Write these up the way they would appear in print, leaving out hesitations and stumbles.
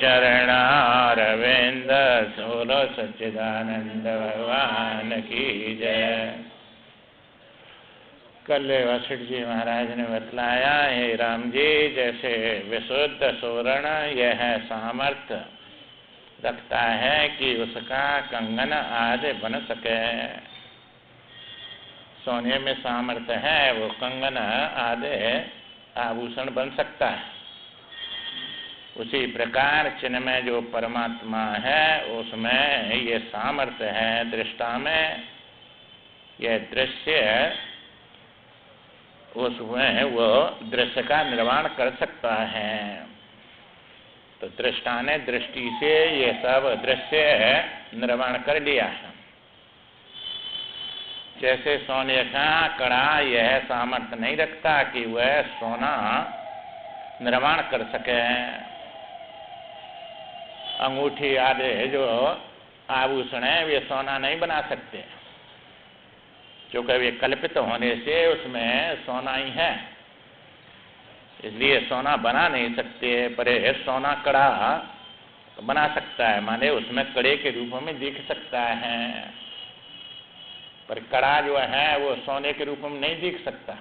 चरणारविंद solo सच्चिदानंद भगवान की जय। कल वशिष्ठ जी महाराज ने बतलाया, हे राम जी, जैसे विशुद्ध स्वर्ण यह सामर्थ्य रखता है कि उसका कंगन आदि बन सके। सोने में सामर्थ्य है, वो कंगन आदि आभूषण बन सकता है। उसी प्रकार चिन्ह में जो परमात्मा है उसमें ये सामर्थ्य है। दृष्टा में यह दृश्य, उसमें वो दृश्य का निर्माण कर सकता है। तो दृष्टा ने दृष्टि से ये सब दृश्य निर्माण कर लिया है। जैसे सोने का कड़ा यह सामर्थ्य नहीं रखता कि वह सोना निर्माण कर सके। अंगूठी आदि जो आभूषण है वे सोना नहीं बना सकते, क्योंकि वे कल्पित होने से उसमें सोना ही है, इसलिए सोना बना नहीं सकते। पर सोना कड़ा बना सकता है, माने उसमें कड़े के रूप में दिख सकता है, पर कड़ा जो है वो सोने के रूप में नहीं दिख सकता,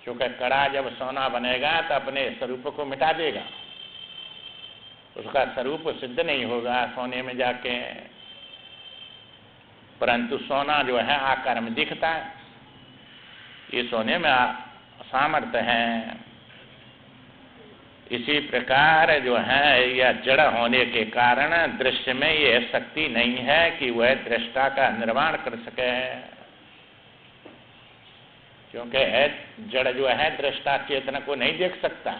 क्योंकि कड़ा जब सोना बनेगा तो अपने स्वरूप को मिटा देगा, उसका स्वरूप सिद्ध नहीं होगा सोने में जाके। परंतु सोना जो है आकार में दिखता है, ये सोने में सामर्थ्य है। इसी प्रकार जो है यह जड़ होने के कारण दृश्य में यह शक्ति नहीं है कि वह दृष्टा का निर्माण कर सके, क्योंकि जड़ जो है दृष्टा चेतन को नहीं देख सकता,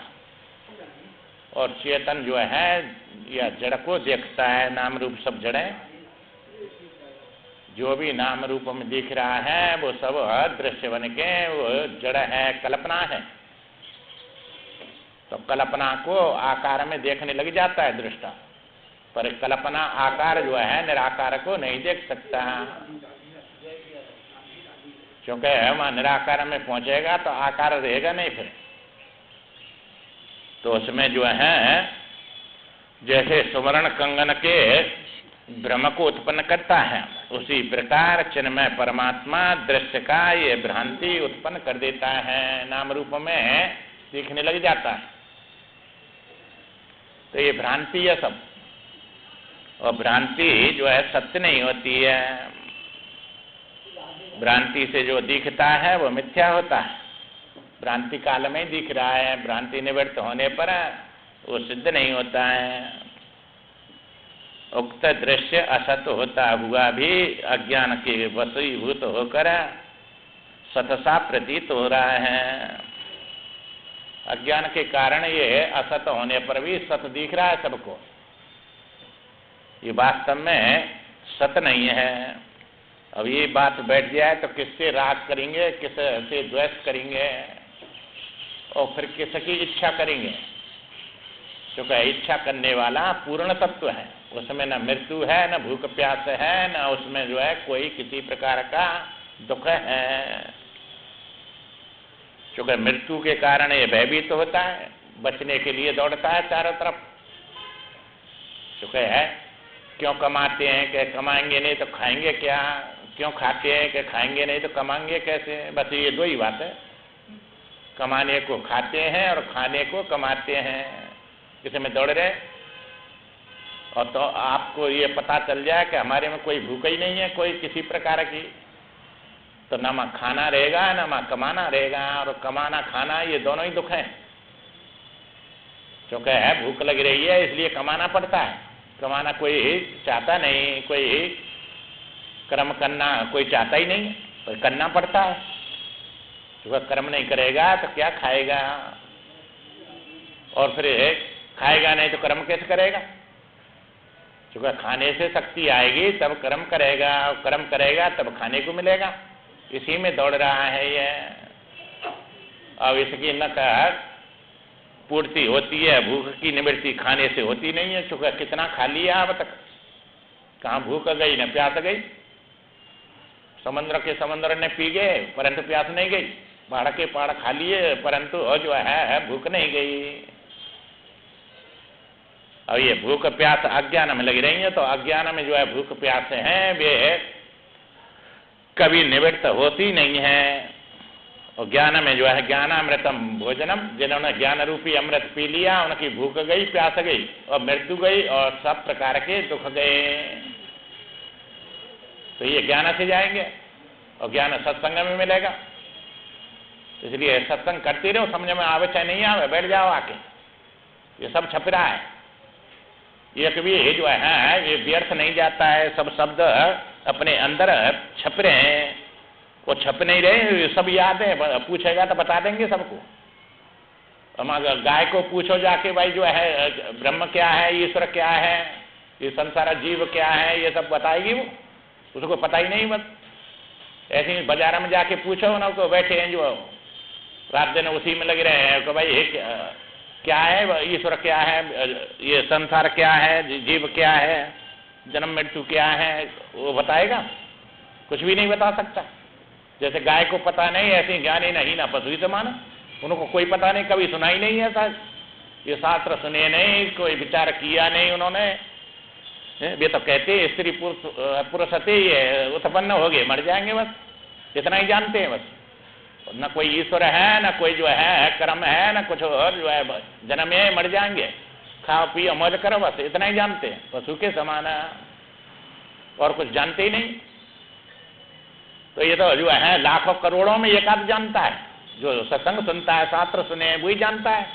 और चेतन जो है यह जड़ को देखता है। नाम रूप सब जड़ें, जो भी नाम रूप में दिख रहा है वो सब दृश्य बन के वो जड़ है, कल्पना है। तो कल्पना को आकार में देखने लग जाता है दृष्टा, पर कल्पना आकार जो है निराकार को नहीं देख सकता, क्योंकि वहां निराकार में पहुंचेगा तो आकार रहेगा नहीं फिर। तो उसमें जो है जैसे सुवर्ण कंगन के भ्रम को उत्पन्न करता है, उसी प्रकार चिन्मय परमात्मा दृश्य का ये भ्रांति उत्पन्न कर देता है, नाम रूप में दिखने लग जाता है। तो ये भ्रांति है सब, और भ्रांति जो है सत्य नहीं होती है। भ्रांति से जो दिखता है वो मिथ्या होता है, भ्रांति काल में दिख रहा है, भ्रांति निवृत्त होने पर वो सिद्ध नहीं होता है। उक्त दृश्य असत होता हुआ भी अज्ञान के वशीभूत होकर सतसा प्रतीत हो रहा है। अज्ञान के कारण ये असत होने पर भी सत दिख रहा है सबको, ये वास्तव में सत नहीं है। अब ये बात बैठ जाए तो किससे राग करेंगे, किससे द्वेष करेंगे, और फिर किसकी इच्छा करेंगे, क्योंकि इच्छा करने वाला पूर्ण तत्व है, उसमें न मृत्यु है, न भूख प्यास है, न उसमें जो है कोई किसी प्रकार का दुख है। क्योंकि मृत्यु के कारण ये भयभीत तो होता है, बचने के लिए दौड़ता है चारों तरफ। क्योंकि है क्यों कमाते हैं कि कमाएंगे नहीं तो खाएंगे क्या, क्यों खाते हैं कि खाएंगे नहीं तो कमाएंगे कैसे। बस ये दो ही बात है, कमाने को खाते हैं और खाने को कमाते हैं, इसमें दौड़ रहे। और तो आपको ये पता चल जाए कि हमारे में कोई भूख ही नहीं है कोई किसी प्रकार की, तो न माँ खाना रहेगा न माँ कमाना रहेगा, और कमाना खाना ये दोनों ही दुख हैं। क्योंकि है भूख लग रही है इसलिए कमाना पड़ता है, कमाना कोई चाहता नहीं, कोई कर्म करना कोई चाहता ही नहीं, पर करना पड़ता है। क्योंकि कर्म नहीं करेगा तो क्या खाएगा, और फिर खाएगा नहीं तो कर्म कैसे करेगा। क्योंकि खाने से शक्ति आएगी तब कर्म करेगा, और कर्म करेगा तब खाने को मिलेगा, इसी में दौड़ रहा है ये। अब इसकी न पूर्ति होती है, भूख की निवृत्ति खाने से होती नहीं है। क्योंकि कितना खा लिया अब तक, कहाँ भूख गई न प्यास गई। समुद्र के समुद्र ने पी गए परंतु प्यास नहीं गई, पहाड़ के पहाड़ खा लिए परंतु जो है भूख नहीं गई। और ये भूख प्यास अज्ञान में लगी रही है, तो अज्ञान में जो है भूख प्यास हैं वे कभी निवृत्त होती नहीं है। और ज्ञान में जो है ज्ञानामृतम भोजनम, जिन्होंने ज्ञान रूपी अमृत पी लिया उनकी भूख गई, प्यास गई और मृत्यु गई और सब प्रकार के दुख गए। तो ये ज्ञान से जाएंगे और ज्ञान सत्संग में मिलेगा। इसलिए सत्संग करते रहो, समझ में आवे चाहे नहीं आवे, बैठ जाओ आके। ये सब छप रहा है, ये कभी ये जो है ये व्यर्थ नहीं जाता है। सब शब्द अपने अंदर छप रहे हैं, वो छप नहीं रहे, सब याद है। पूछेगा तो बता देंगे सबको। हम अगर गाय को पूछो जाके भाई जो है ब्रह्म क्या है, ईश्वर क्या है, ये संसार जीव क्या है, ये सब बताएगी वो, उसको पता ही नहीं। बस ऐसे ही बाजार में जाके पूछो ना, को बैठे हैं जो रात दिन उसी में लगे रहे हैं कि भाई क्या है, ईश्वर क्या है, ये संसार क्या है, जीव क्या है, जन्म मृत्यु क्या है, वो बताएगा? कुछ भी नहीं बता सकता। जैसे गाय को पता नहीं, ऐसे ही ज्ञानी नहीं ना पशु ही समान, उनको कोई पता नहीं, कभी सुना ही नहीं है। शायद ये शास्त्र सुने नहीं, कोई विचार किया नहीं उन्होंने। वे तो कहते स्त्री पुरुष ये उत्पन्न हो गए, मर जाएंगे, बस इतना ही जानते हैं। बस न कोई ईश्वर है, न कोई जो है कर्म है, न कुछ और जो है जन्म है, मर जाएंगे, खाओ पियो मौज करो, बस इतना ही जानते हैं। पशु के समान और कुछ जानते ही नहीं। तो ये तो जो है लाखों करोड़ों में एक आध जानता है, जो सत्संग सुनता है, शास्त्र सुने, वही जानता है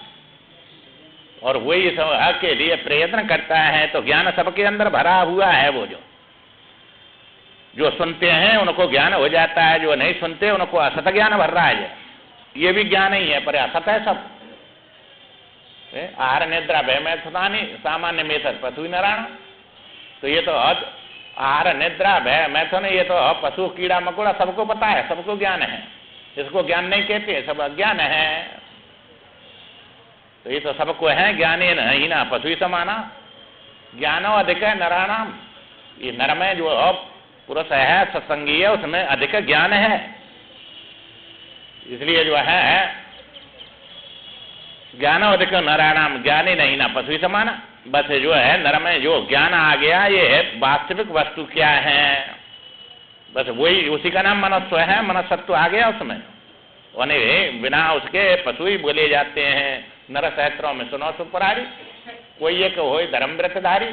और वही सब के लिए प्रयत्न करता है। तो ज्ञान सबके अंदर भरा हुआ है। वो जो सुनते हैं उनको ज्ञान हो जाता है, जो नहीं सुनते उनको असत ज्ञान भर रहा है। ये भी ज्ञान ही है, पर असत है सब। आहार निद्रा भय मैथुनानी सामान्य मेथर पशु नारायण। तो ये तो आहार निद्रा भय मैथुन, ये तो पशु कीड़ा मकोड़ा सबको पता है, सबको ज्ञान है। इसको ज्ञान नहीं कहते, सब अज्ञान है। तो ये तो सबको है, ज्ञानी नहीं ना पशु ही समाना। ज्ञानो अधिक है नराणाम। ये नर में जो पुरुष है सत्संगी है, उसमें अधिक ज्ञान है। इसलिए जो है ज्ञानो अधिक नराणाम, ज्ञानी नहीं ना पशु ही समाना। बस जो है नर में जो ज्ञान आ गया, ये वास्तविक वस्तु क्या है, बस वही, उसी का नाम मनस्व है। मनसत्व आ गया उसमें, बिना उसके पशु ही बोले जाते हैं। नर सहस्त्रों में सुनो सुपुरारी, कोई एक हो धर्मव्रतधारी।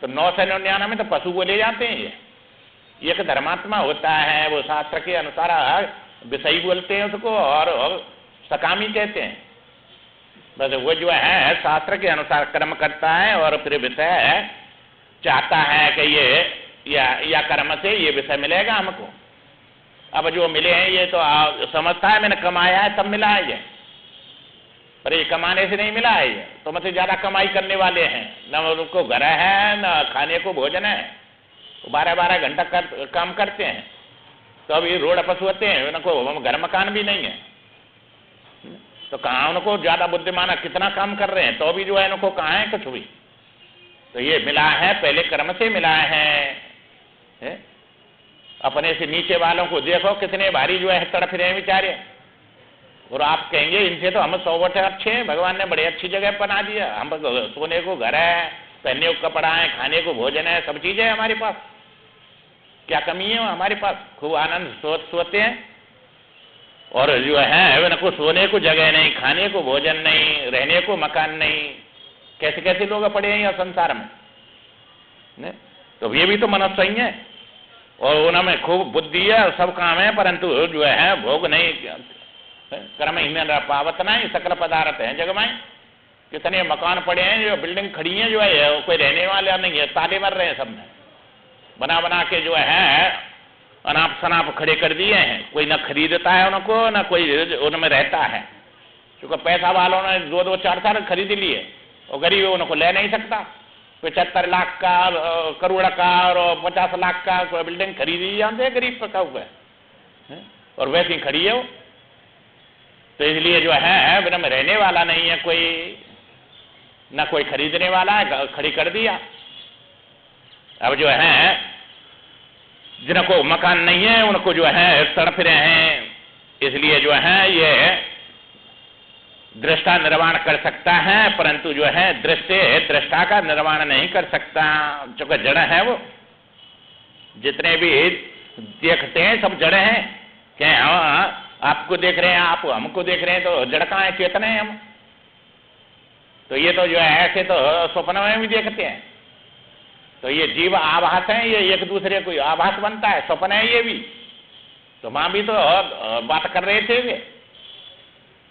तो 999 में तो पशु बोले जाते हैं। ये एक धर्मात्मा होता है, वो शास्त्र के अनुसार विषयी बोलते हैं उसको, और सकामी कहते हैं। बस वो जो है शास्त्र के अनुसार कर्म करता है और फिर विषय चाहता है कि ये या कर्म से ये विषय मिलेगा हमको। अब जो मिले हैं ये तो समझता है मैंने कमाया है तब मिला है ये, पर ये कमाने से नहीं मिला है। ये तो मुझसे ज्यादा कमाई करने वाले हैं, न उनको घर है न खाने को भोजन है, 12-12 घंटा काम करते हैं। तो अब ये रोड पशु होते हैं, उनको घर मकान भी नहीं है, तो कहाँ उनको ज्यादा बुद्धिमान, कितना काम कर रहे हैं तो भी जो है उनको कहाँ है कुछ भी। तो ये मिला है पहले कर्म से मिला है। अपने से नीचे वालों को देखो कितने भारी जो है तड़फ रहे हैं बेचारे, और आप कहेंगे इनसे तो हम 100 वर्ष अच्छे हैं, भगवान ने बड़े अच्छी जगह बना दिया। हम सोने को घर है, पहनने को कपड़ा है, खाने को भोजन है, सब चीजें हमारे पास, क्या कमी है हमारे पास? खूब आनंद सोते हैं। और जो है उनको सोने को जगह नहीं, खाने को भोजन नहीं, रहने को मकान नहीं। कैसे कैसे लोग पड़े हैं यहाँ संसार में ने? तो ये भी तो मनुष्य ही है, और उनमें खूब बुद्धि है, सब काम है, परंतु जो है भोग नहीं, कर्म ही में पावत नहीं, सकल पदार्थ है जग में। कितने मकान पड़े हैं, जो बिल्डिंग खड़ी है, जो है कोई रहने वाला नहीं है, ताले मर रहे हैं सब में, बना बना के जो है अनाप शनाप खड़े कर दिए हैं। कोई न खरीदता है उनको, न कोई उनमें रहता है, क्योंकि पैसा वालों ने 2-2 4 खरीद लिए, और गरीब उनको ले नहीं सकता। 75 लाख का, करोड़ का और 50 लाख का कोई बिल्डिंग खरीदी जानते हैं गरीब पका हुआ है, और वैसी खड़ी है वो। तो इसलिए जो है बिना में रहने वाला नहीं है कोई, न कोई खरीदने वाला है, खड़ी कर दिया। अब जो है जिनको मकान नहीं है उनको जो है तड़प रहे हैं। इसलिए जो है ये दृष्टा निर्माण कर सकता है, परंतु जो है दृष्टि दृष्टा का निर्माण नहीं कर सकता, चूंकि जड़ है वो। जितने भी देखते हैं सब जड़ हैं। क्या आपको देख रहे हैं, आप हमको देख रहे हैं, तो जड़ कहाँ है? चेतन है हम। तो ये तो जो है ऐसे तो स्वप्न में भी देखते हैं। तो ये जीव आभास है, ये एक दूसरे को आभास बनता है, स्वप्न है ये भी। तो माँ भी तो बात कर रहे थे,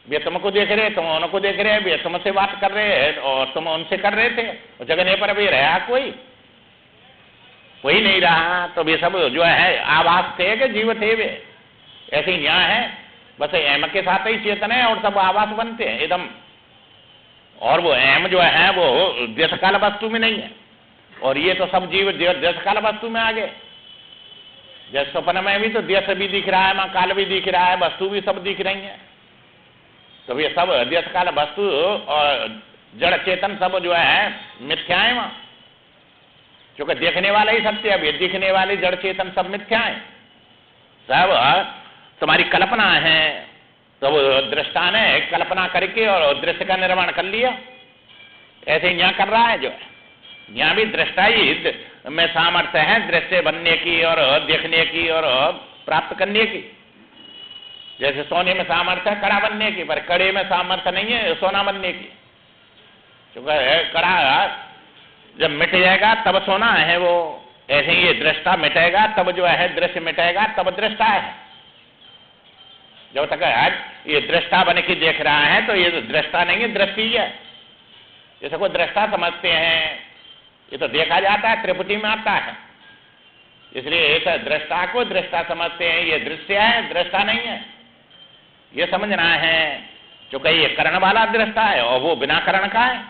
वे तुमको देख रहे, तुम उनको देख रहे, वे तुमसे बात कर रहे हैं और तुम उनसे कर रहे थे। और जगने पर भी रहा कोई नहीं रहा। तो वे सब जो है आभास थे कि जीव थे वे, ऐसे ही यहाँ है। बस एम के साथ ही चेतन है और सब आभास बनते हैं एकदम। और वो एम जो है वो देश काल वस्तु में नहीं है, और ये तो सब जीव देश काल वस्तु में आ गए। जैसे स्वप्न में भी तो देश भी दिख रहा है, माँ काल भी दिख रहा है, वस्तु भी सब दिख रही है। तो ये सब देश काल वस्तु और जड़ चेतन सब जो है मिथ्या है वहाँ, क्योंकि देखने वाला ही सत्य है। अब दिखने वाले जड़ चेतन सब मिथ्या है, सब तुम्हारी कल्पना है। तो वो दृष्टा ने कल्पना करके और दृश्य का निर्माण कर लिया। ऐसे ही यहाँ कर रहा है, जो है यहाँ भी दृष्टा ही में सामर्थ्य है दृश्य बनने की और देखने की और प्राप्त करने की। जैसे सोने में सामर्थ्य है कड़ा बनने की, पर कड़े में सामर्थ्य नहीं है सोना बनने की। क्योंकि कड़ा जब मिट जाएगा तब सोना है वो, ऐसे ही ये दृष्टा मिटेगा तब जो है दृश्य मिटेगा, तब दृष्टा है। जब तक ये दृष्टा बन के देख रहा है तो ये दृष्टा नहीं है, दृष्टि है। जैसे कोई दृष्टा समझते हैं, ये तो देखा जाता है, त्रिपुटी में आता है, इसलिए ऐसा दृष्टा को दृष्टा समझते हैं। ये दृश्य है, दृष्टा नहीं है, ये समझना है। क्योंकि ये कर्ण वाला दृष्टा है और वो बिना कर्ण का है।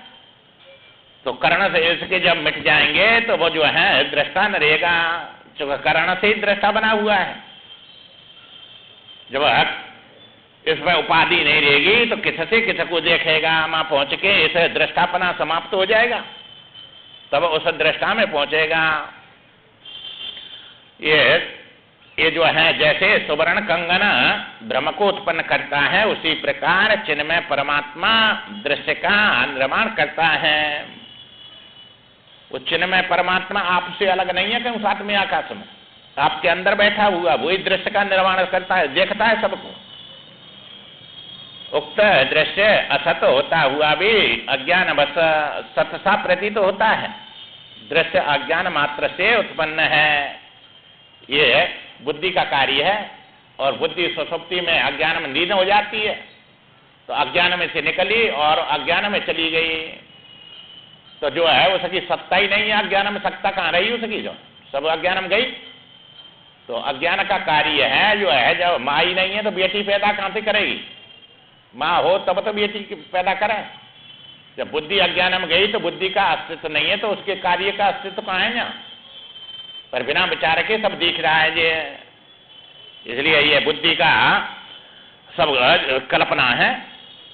तो कर्ण से इसके जब मिट जाएंगे तो वो जो है दृष्टा न रहेगा, क्योंकि कर्ण से ही दृष्टा बना हुआ है। जब इसमें उपाधि नहीं रहेगी तो किससे किसको देखेगा, वहां पहुंच के इसे दृष्टापना समाप्त हो जाएगा, तब उस दृष्टा में पहुंचेगा। ये जो है जैसे सुवर्ण कंगन भ्रम को उत्पन्न करता है, उसी प्रकार चिन्मय परमात्मा दृश्य का निर्माण करता है। वो चिन्मय परमात्मा आपसे अलग नहीं है कहीं साथ में आकाश में, आपके अंदर बैठा हुआ वही दृश्य का निर्माण करता है, देखता है सबको। उक्त दृश्य असत होता हुआ भी अज्ञान बस सत सा प्रतीत होता है। दृश्य अज्ञान मात्र से उत्पन्न है, ये बुद्धि का कार्य है। और बुद्धि सुषुप्ति में अज्ञान में लीन हो जाती है, तो अज्ञान में से निकली और अज्ञान में चली गई। तो जो है उसकी सत्ता ही नहीं है, अज्ञान में सत्ता कहाँ रही उसकी, जो सब अज्ञान में गई। तो अज्ञान का कार्य है जो है, जब माँ ही नहीं है तो बेटी पैदा कहाँ से करेगी? माँ हो तब तो बेटी पैदा करे। जब बुद्धि अज्ञान में गई तो बुद्धि का अस्तित्व नहीं है, तो उसके कार्य का अस्तित्व कहाँ है यहाँ? पर बिना विचार के सब दिख रहा है ये, इसलिए ये बुद्धि का सब कल्पना है।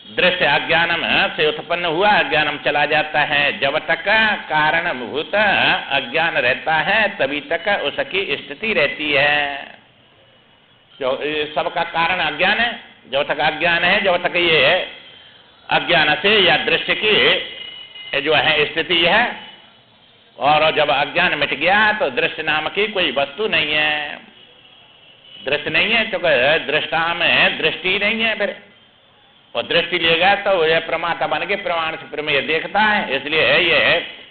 दृश्य अज्ञानम से उत्पन्न हुआ, अज्ञानम चला जाता है। जब तक कारणभूत अज्ञान रहता है तभी तक उसकी स्थिति रहती है। जो सबका कारण अज्ञान है, जब तक अज्ञान है, जब तक ये अज्ञान से या दृश्य की जो है स्थिति है। और जब अज्ञान मिट गया तो दृश्य नाम की कोई वस्तु नहीं है, दृश्य नहीं है, क्योंकि दृष्टा में दृष्टि नहीं है फिर। और दृष्टि लेगा तो यह प्रमाता बन के प्रमाण से प्रमेय देखता है, इसलिए ये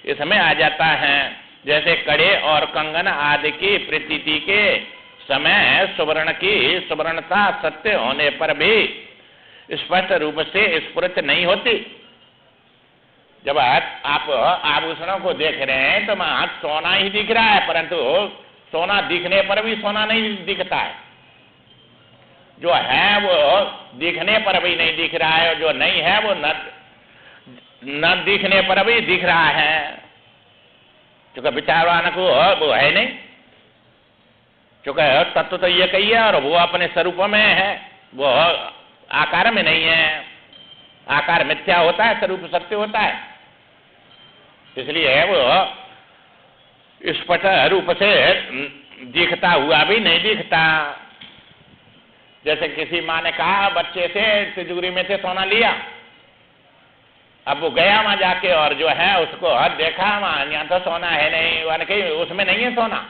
इसमें आ जाता है। जैसे कड़े और कंगन आदि की प्रतीति के समय सुवर्ण की सुवर्णता सत्य होने पर भी स्पष्ट रूप से स्फुरित नहीं होती। जब आप आभूषणों को देख रहे हैं तो वहां सोना ही दिख रहा है, परंतु सोना दिखने पर भी सोना नहीं दिखता है। जो है वो दिखने पर भी नहीं दिख रहा है, और जो नहीं है वो न दिखने पर भी दिख रहा है, क्योंकि विचारवान को वो है नहीं। क्योंकि तत्व तो ये कही है और वो अपने स्वरूप में है, वो आकार में नहीं है। आकार मिथ्या होता है, स्वरूप सत्य होता है, इसलिए वो स्पष्ट रूप से दिखता हुआ भी नहीं दिखता। जैसे किसी माँ ने कहा बच्चे से तिजोरी में से सोना लिया अब वो गया वहां जाके और जो है उसको देखा, वहां यहाँ तो सोना है नहीं, वन के उसमें नहीं है सोना।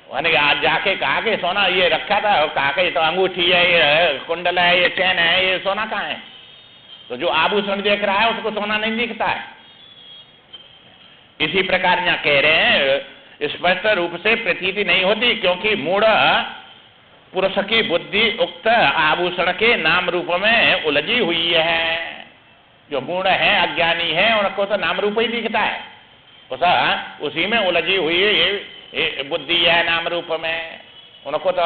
वन आज जाके कहा कि सोना ये रखा था, कहा कि ये तो अंगूठी है, ये कुंडल है, ये चैन है, ये सोना कहाँ है? तो जो आभूषण देख रहा है उसको सोना नहीं दिखता है। इसी प्रकार यहाँ कह रहे हैं स्पष्ट रूप से प्रतीति नहीं होती, क्योंकि मूढ़ पुरुष की बुद्धि उक्त आभूषण के नाम रूप में उलझी हुई है। जो मूढ़ है, अज्ञानी है, उनको तो नाम रूप ही दिखता है, उसी में उलझी हुई बुद्धि है नाम रूप में। उनको तो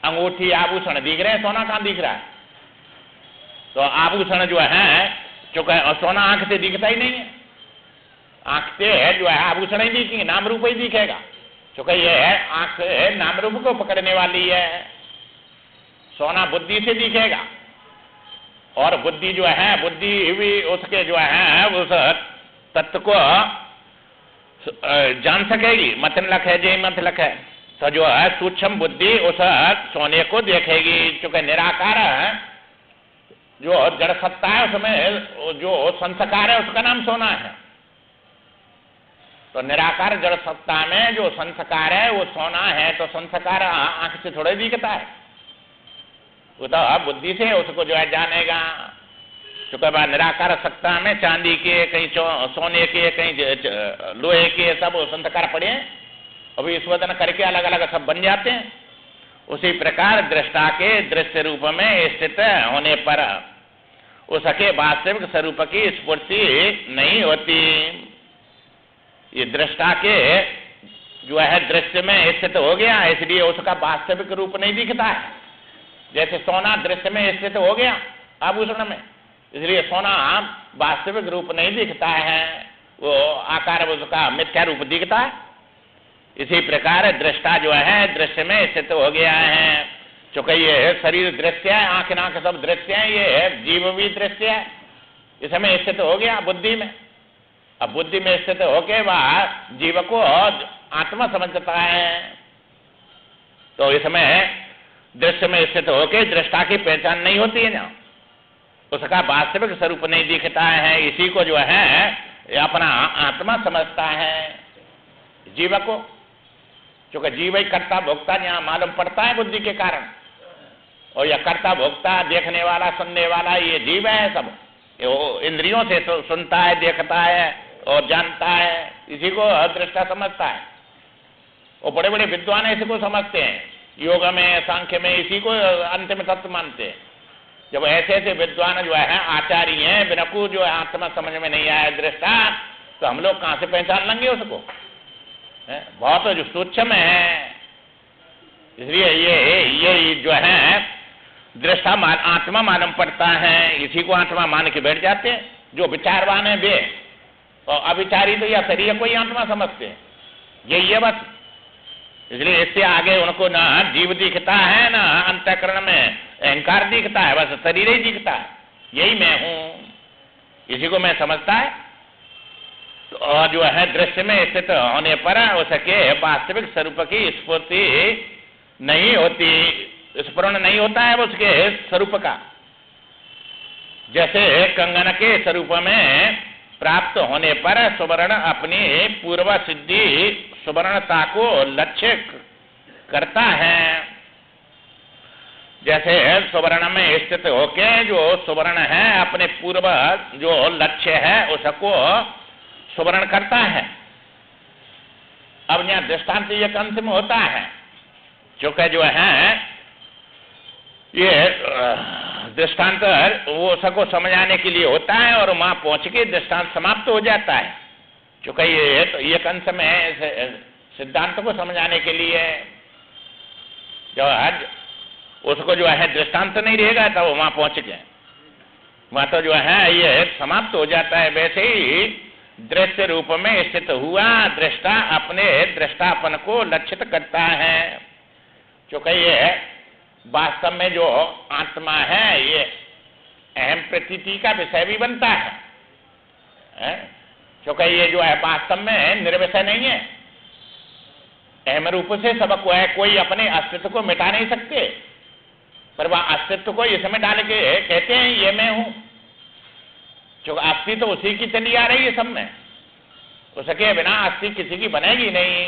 अंगूठी आभूषण दिख रहे हैं, सोना कहाँ दिख रहा है? तो आभूषण जो है चूंकि सोना आंख से दिखता ही नहीं है, आंख से जो है आभूषण ही दिखेंगे, नाम रूप ही दिखेगा, क्योंकि ये है आंख नाम रूप को पकड़ने वाली है। सोना बुद्धि से दिखेगा, और बुद्धि जो है, बुद्धि भी उसके जो है उस तत्व को जान सकेगी। मतन लख है, जय मत लख है, तो जो है सूक्ष्म बुद्धि उस सोने को देखेगी। चूंकि निराकार जो जड़ सत्ता है उसमें जो संस्कार है उसका नाम सोना है। तो निराकार जड़ सत्ता में जो संस्कार है वो सोना है, तो संस्कार आंख से थोड़े दिखता है, वो तो बुद्धि से उसको जो है जानेगा। चूंकि निराकार सत्ता में चांदी के, कहीं सोने के, कहीं लोहे के, सब संस्कार पड़े हैं, अभी ईश्वरन करके अलग अलग सब बन जाते हैं। उसी प्रकार दृष्टा के दृश्य रूप में स्थित होने पर उसके वास्तविक स्वरूप की स्फूर्ति नहीं होती। ये दृष्टा के जो है दृश्य में स्थित हो गया, इसलिए उसका वास्तविक रूप नहीं दिखता है। जैसे सोना दृश्य में स्थित हो गया आभूषण में, इसलिए सोना वास्तविक रूप नहीं दिखता है, वो आकार उसका मिथ्या रूप दिखता है। इसी प्रकार दृष्टा जो है दृश्य में स्थित हो गया है। चूंकि ये शरीर दृश्य है, आंख नाक सब दृश्य है, ये जीव भी दृश्य है, इसमें स्थित हो गया बुद्धि में। अब बुद्धि में स्थित होके वह जीव को आत्मा समझता है, तो इसमें दृश्य में स्थित होके दृष्टा की पहचान नहीं होती है ना, उसका वास्तविक स्वरूप नहीं दिखता है। इसी को जो है अपना आत्मा समझता है जीव को, क्योंकि जीव ही कर्ता भोक्ता यहाँ मालूम पड़ता है बुद्धि के कारण, और यह कर्ता भोक्ता देखने वाला सुनने वाला ये जीव है सब, वो इंद्रियों से तो सुनता है, देखता है और जानता है, इसी को दृष्टा समझता है। वो बड़े बड़े विद्वान इसी को समझते हैं, योग में सांख्य में इसी को अंतिम तत्व मानते हैं। जब ऐसे ऐसे विद्वान जो है आचार्य हैं, बिना को जो आत्मा समझ में नहीं आया दृष्टा, तो हम लोग कहाँ से पहचान लेंगे उसको? बहुत जो सूक्ष्म है, इसलिए ये जो है दृष्टा आत्मा मालूम पड़ता है, इसी को आत्मा मान के बैठ जाते हैं। जो विचारवान है वे, और अविचारी तो या शरीर को ही आत्मा समझते हैं, यही है बस। इसलिए इससे आगे उनको ना जीव दिखता है, ना अंतःकरण में अहंकार दिखता है, बस शरीर ही दिखता है, यही मैं हूं, इसी को मैं समझता है। और जो है दृश्य में स्थित होने पर उसके वास्तविक स्वरूप की स्फूर्ति नहीं होती, स्फुरण नहीं होता है उसके स्वरूप का। जैसे कंगन के स्वरूप में प्राप्त होने पर सुवर्ण अपनी पूर्व सिद्धि सुवर्णता को लक्ष्य करता है, जैसे सुवर्ण में स्थित होके जो सुवर्ण है अपने पूर्व जो लक्ष्य है उसको सुवर्ण करता है। अब यहाँ दृष्टांत एक अंश में होता है, क्योंकि जो है ये दृष्टांत वो सबको समझाने के लिए होता है, और वहां पहुंच के दृष्टांत समाप्त हो जाता है। क्योंकि ये तो एक अंश में सिद्धांत को समझाने के लिए जो आज उसको जो है दृष्टांत नहीं रहेगा, तो वहां पहुंच गए, वहां तो जो है ये समाप्त हो जाता है। वैसे ही दृश्य रूप में स्थित हुआ दृष्टा अपने दृष्टापन को लक्षित करता है, क्योंकि ये वास्तव में जो आत्मा है ये अहम प्रतीति का विषय भी बनता है, क्योंकि ये जो है वास्तव में निर्विषय नहीं है, अहम रूप से सबको है, कोई अपने अस्तित्व को मिटा नहीं सकते, पर वह अस्तित्व को इसमें डाल के कहते हैं ये मैं हूं। क्योंकि अस्थि तो उसी की चली आ रही है सब में, उसके बिना अस्थि किसी की बनेगी नहीं।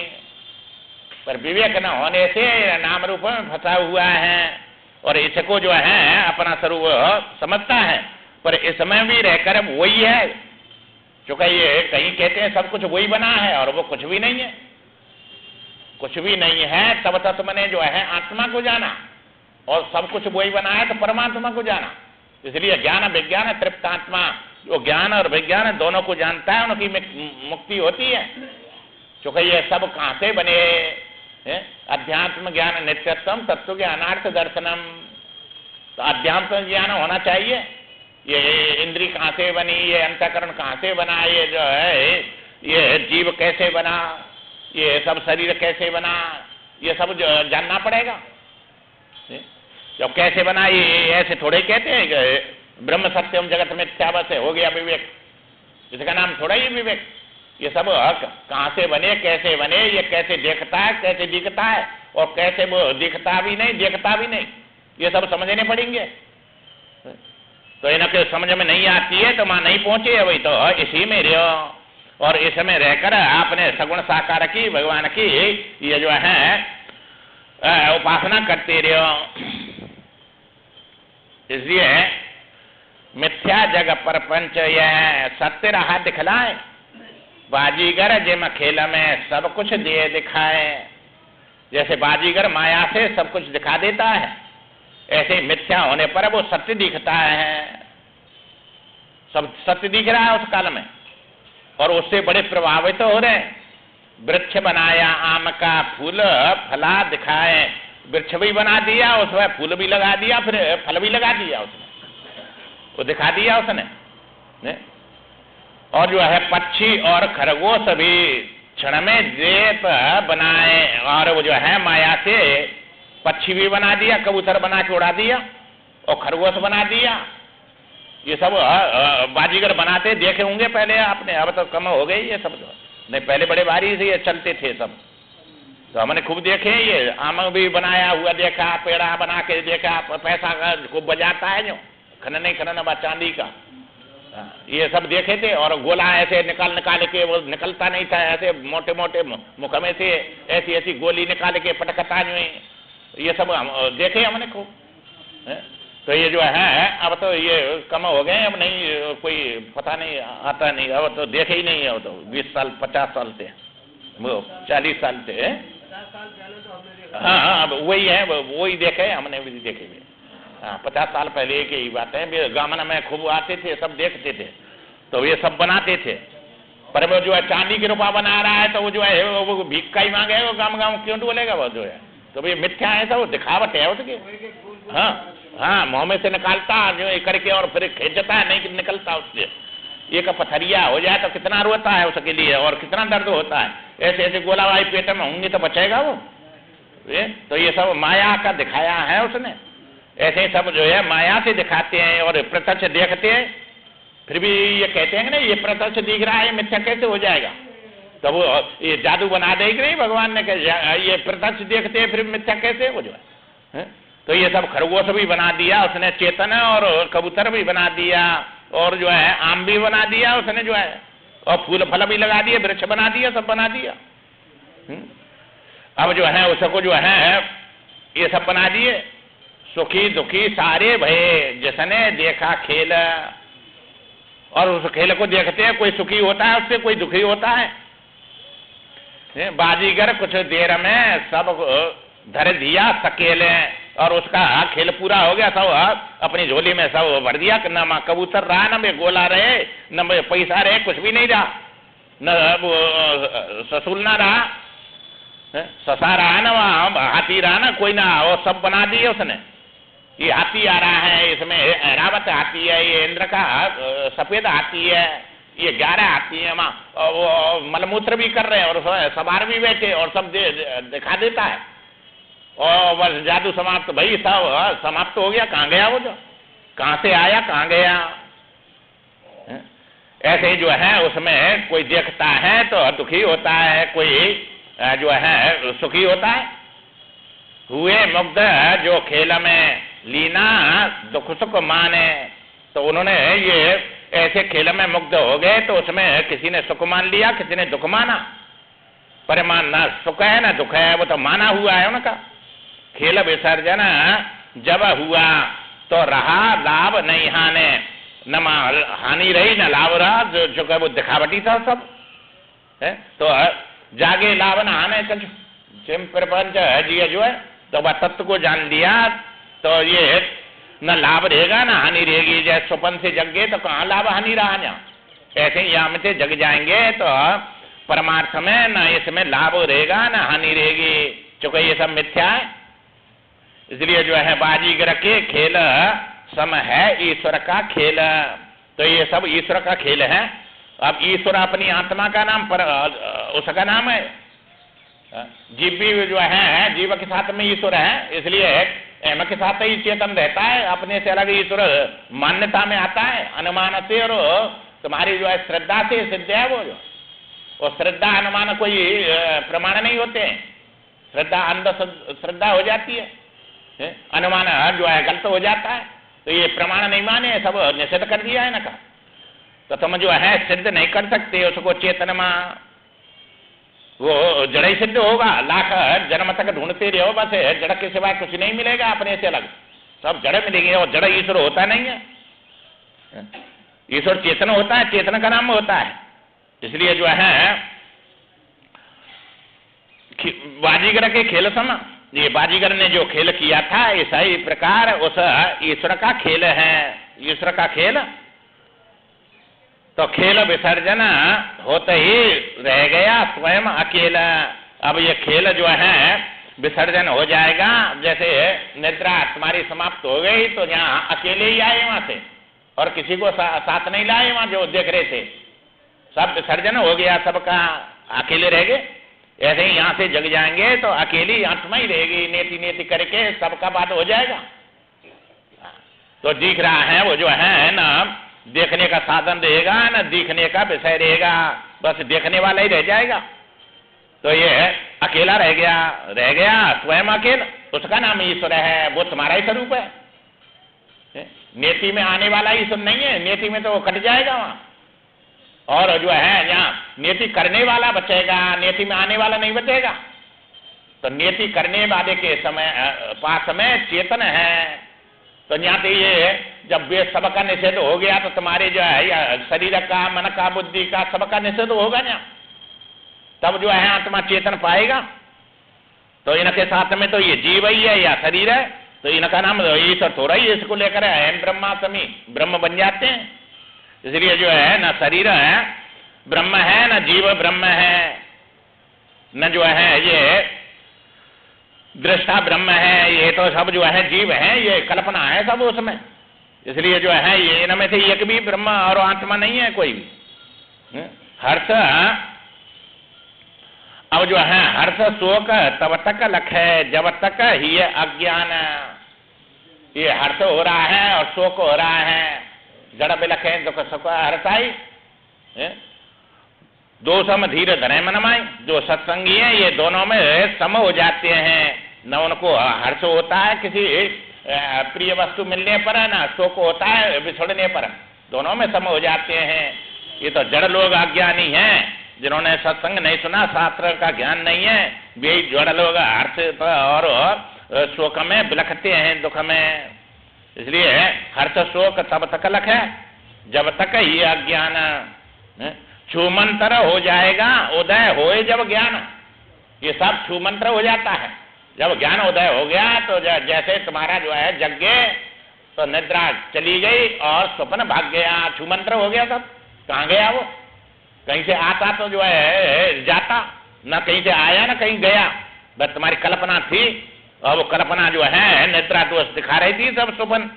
पर विवेक न होने से नाम रूप में फंसा हुआ है और इसको जो है अपना स्वरूप समझता है, पर इसमें भी रहकर वही है। क्योंकि ये कहीं कहते हैं सब कुछ वही बना है और वो कुछ भी नहीं है, कुछ भी नहीं है। तब तत्व ने जो है आत्मा को जाना और सब कुछ वही बना है तो परमात्मा को जाना। इसलिए ज्ञान विज्ञान तृप्त आत्मा, जो ज्ञान और विज्ञान दोनों को जानता है उनकी मुक्ति होती है। क्योंकि ये सब कहां से बने? अध्यात्म ज्ञान नित्यत्वम तत्व ज्ञानार्थ दर्शनम। तो अध्यात्म ज्ञान होना चाहिए। ये इंद्री कहां से बनी, ये अंतःकरण कहां से बना, ये जो है ये जीव कैसे बना, ये सब शरीर कैसे बना, ये सब जानना पड़ेगा। जब कैसे बना ये ऐसे थोड़े कहते हैं कि ब्रह्म सत्यम जगत मिथ्या बस हो गया विवेक, इसका नाम थोड़ा ही विवेक। ये सब कहां से बने, कैसे बने, ये कैसे देखता है, कैसे दिखता है और कैसे वो दिखता भी नहीं देखता भी नहीं, ये सब समझने पड़ेंगे। तो इनके समझ में नहीं आती है तो वहां नहीं पहुंचे। वही तो इसी में रहो और इसमें रहकर आपने सगुण साकार की भगवान की ये जो है उपासना करते रहो। इसलिए मिथ्या जग परपंच यह सत्य रहा दिखलाए, बाजीगर जिम खेल में सब कुछ दे दिखाए। जैसे बाजीगर माया से सब कुछ दिखा देता है, ऐसे मिथ्या होने पर वो सत्य दिखता है। सब सत्य दिख रहा है उस काल में और उससे बड़े प्रभावित हो रहे हैं। वृक्ष बनाया आम का फूल फला दिखाए, वृक्ष भी बना दिया, उसमें फूल भी लगा दिया, फिर फल भी लगा दिया, उसने वो दिखा दिया उसने। और जो है पक्षी और खरगोश भी क्षण में द्वीप बनाए और वो जो है माया से पक्षी भी बना दिया, कबूतर बना के उड़ा दिया और खरगोश बना दिया। ये सब बाजीगर बनाते देखे होंगे पहले आपने, अब तो कम हो गई ये सब। नहीं पहले बड़े भारी से ये चलते थे सब, तो हमने खूब देखे। ये आम भी बनाया हुआ देखा, पेड़ा बना के देखा, पैसा खूब बजाता है जो खनन खनन चांदी का, ये सब देखे थे। और गोला ऐसे निकाल के वो निकलता नहीं था, ऐसे मोटे मोटे मुख में से ऐसी ऐसी गोली निकाल के पटकता जो, ये सब देखे हमने खूब। तो ये जो है अब तो ये कम हो गए, अब नहीं कोई पता नहीं आता नहीं, अब तो देखे ही नहीं है। अब तो 20 साल 50 साल से, वो 40 साल से, हाँ अब वही है, वही देखे हमने भी देखे हुए। हाँ 50 साल पहले की ही बात है। गामन में खूब आते थे, सब देखते थे, तो ये सब बनाते थे। पर वो जो है चांदी के रुपया बना रहा है तो वो जो है वो भीख का ही मांगे, वो गाँव गाँव क्यों बोलेगा वो जो है। तो ये मिथ्या है, सब दिखावट है उसकी। हाँ हाँ मुँह में से निकालता जो करके और फिर खींचता है, नहीं निकलता उससे। एक पथरिया हो जाए तो कितना रोता है उसके लिए और कितना दर्द होता है। ऐसे ऐसे गोलाबाई पेट में होंगी तो बचेगा वो। तो ये सब माया का दिखाया है उसने। ऐसे सब जो है माया से दिखाते हैं और प्रत्यक्ष देखते हैं, फिर भी ये कहते हैं कि नहीं ये प्रत्यक्ष दिख रहा है, मिथ्या कैसे हो जाएगा। तो वो ये जादू बना देगी नहीं भगवान ने, ये प्रत्यक्ष देखते हैं फिर मिथ्या कैसे हो जाए। तो ये सब खरगोश भी बना दिया उसने, चेतन, और कबूतर भी बना दिया, और जो है आम भी बना दिया उसने जो है, और फूल फल भी लगा दिए, वृक्ष बना दिया, सब बना दिया। अब जो है उसको जो है ये सब बना दिए। सुखी दुखी सारे भये जिसने देखा खेल, और उस खेल को देखते हैं, कोई सुखी होता है उससे, कोई दुखी होता है। बाजीगर कुछ देर में सब धर दिया सकेले, और उसका खेल पूरा हो गया, सब अपनी झोली में सब भर दिया। न कबूतर रहा, न में गोला रहे, न में पैसा रहे, कुछ भी नहीं रहा, न ससुल ना रहा, ससा रहा, न वहां हाथी रहा, ना कोई ना, वो सब बना दिए उसने। ये हाथी आ रहा है, इसमें ऐरावत हाथी है, ये इंद्र का सफेद हाथी है, ये 11 हाथी है वहां, वो मलमूत्र भी कर रहे हैं और सवार भी बैठे और सब दिखा देता है। और बस जादू समाप्त, भाई सब समाप्त हो गया। कहाँ गया वो, जो कहाँ से आया कहाँ गया। ऐसे ही जो है उसमें कोई देखता है तो दुखी होता है, कोई जो है सुखी होता है। हुए मुग्ध जो खेल में लीना दुख सुख माने, तो उन्होंने ये ऐसे खेल में मुग्ध हो गए तो उसमें किसी ने सुख मान लिया, किसी ने दुख माना। परिमाण ना सुख है ना दुख है, वो तो माना हुआ है उनका। खेल विसर्जन जब हुआ तो रहा लाभ नहीं हाने, न हानि रही न लाभ रहा, जो वो दिखावटी था सब है। तो जागे लाभ न हाने कछु, जिम प्रपंच है जी जो है, तो वह तत्व को जान लिया तो ये न लाभ रहेगा न हानि रहेगी। जैसे स्वपन से जग गए तो कहाँ लाभ हानि रहा ना, ऐसे ही यहाँ से जग जाएंगे तो परमार्थ में न इसमें लाभ रहेगा न हानि रहेगी, चूंकि ये सब मिथ्या है। इसलिए जो है बाजीगर के खेल सम है ईश्वर का खेल, तो ये सब ईश्वर का खेल है। अब ईश्वर अपनी आत्मा का नाम पर उसका नाम है, जीव भी जो है जीव के साथ में ईश्वर है, इसलिए एम के साथ ही चेतन रहता है, अपने से अलग ईश्वर मान्यता में आता है अनुमान से। और तुम्हारी जो है श्रद्धा से सिद्ध है वो जो, और श्रद्धा अनुमान कोई प्रमाण नहीं होते हैं। श्रद्धा अंध श्रद्धा हो जाती है, अनुमान जो है गलत हो जाता है, तो ये प्रमाण नहीं माने, सब निषेध कर दिया है ना का। तो तुम जो है सिद्ध नहीं कर सकते उसको चेतन में, वो जड़ ही सिद्ध होगा। लाख जन्म तक ढूंढते रहो, बस जड़ के सिवाय कुछ नहीं मिलेगा अपने से अलग, सब जड़ मिलेंगे। और जड़ ईश्वर होता नहीं है, ईश्वर चेतन होता है, चेतन का नाम होता है। इसलिए जो है बाजीगर के खेल सम, ये बाजीगर ने जो खेल किया था ऐसा ही प्रकार उस ईश्वर का खेल है। ईश्वर का खेल तो खेल विसर्जन होते ही रह गया स्वयं अकेला। अब ये खेल जो है विसर्जन हो जाएगा, जैसे निद्रा तुम्हारी समाप्त हो गई तो यहाँ अकेले ही आए वहां से, और किसी को साथ नहीं लाए वहां जो देख रहे थे, सब विसर्जन हो गया, सबका अकेले रह गए। ऐसे ही यहाँ से जग जाएंगे तो अकेली आत्मा ही रहेगी, नेति नेति करके सबका बात हो जाएगा। तो दिख रहा है वो जो है ना, देखने का साधन रहेगा ना दिखने का विषय रहेगा, बस देखने वाला ही रह जाएगा। तो ये अकेला रह गया स्वयं अकेला, उसका नाम ईश्वर है, वो तुम्हारा ही स्वरूप है। नेति में आने वाला ईश्वर नहीं है, नेति में तो वो कट जाएगा वहां। और जो है यहाँ नेति करने वाला बचेगा, नेति में आने वाला नहीं बचेगा। तो नेति करने वाले के समय पास में चेतन है। तो यहाँ पे ये जब वे सबका निषेध हो गया तो तुम्हारे जो है शरीर का, मन का, बुद्धि का सबका निषेध होगा ना, तब जो है आत्मा चेतन पाएगा। तो इनके साथ में तो ये जीव ही है या शरीर है, तो इनका नाम ईश्वर थोड़ा ही इसको लेकर है, ब्रह्मास्मि ब्रह्म बन जाते हैं। इसलिए जो है न शरीर है ब्रह्म है, न जीव ब्रह्म है, न जो है ये दृष्टा ब्रह्म है, ये तो सब जो है जीव है, ये कल्पना है सब उसमें। इसलिए जो है ये इनमें से एक भी ब्रह्म और आत्मा नहीं है कोई भी। हर्ष अब जो है हर्ष शोक तब तक लख है जब तक ही अज्ञान। ये हर्ष हो रहा है और शोक हो रहा है, जड़ बिलख है दुख सुख हर्षाई, दो सम धीरे धरे मनमाई। जो सत्संगी है ये दोनों में सम हो जाते हैं, न उनको हर्ष होता है किसी प्रिय वस्तु मिलने पर, ना शोक होता है बिछड़ने पर, दोनों में सम हो जाते हैं। ये तो जड़ लोग अज्ञानी हैं, जिन्होंने सत्संग नहीं सुना, शास्त्र का ज्ञान नहीं है, वे जड़ लोग हर्ष और शोक में बिलखते हैं, दुख में। इसलिए हर्ष शोक तब तक लख है जब तक ये अज्ञान। छूमंत्र हो जाएगा उदय होए जब ज्ञान, ये सब छूमंत्र हो जाता है जब ज्ञान उदय हो गया। तो जैसे तुम्हारा जो है जग गए तो निद्रा चली गई और स्वप्न भाग गया, छूमंत्र हो गया सब। कहाँ गया वो, कहीं से आता तो जो है जाता, न कहीं से आया न कहीं गया, बस तुम्हारी कल्पना थी, और वो कल्पना जो है निद्रा दोष दिखा रही थी सब स्वप्न।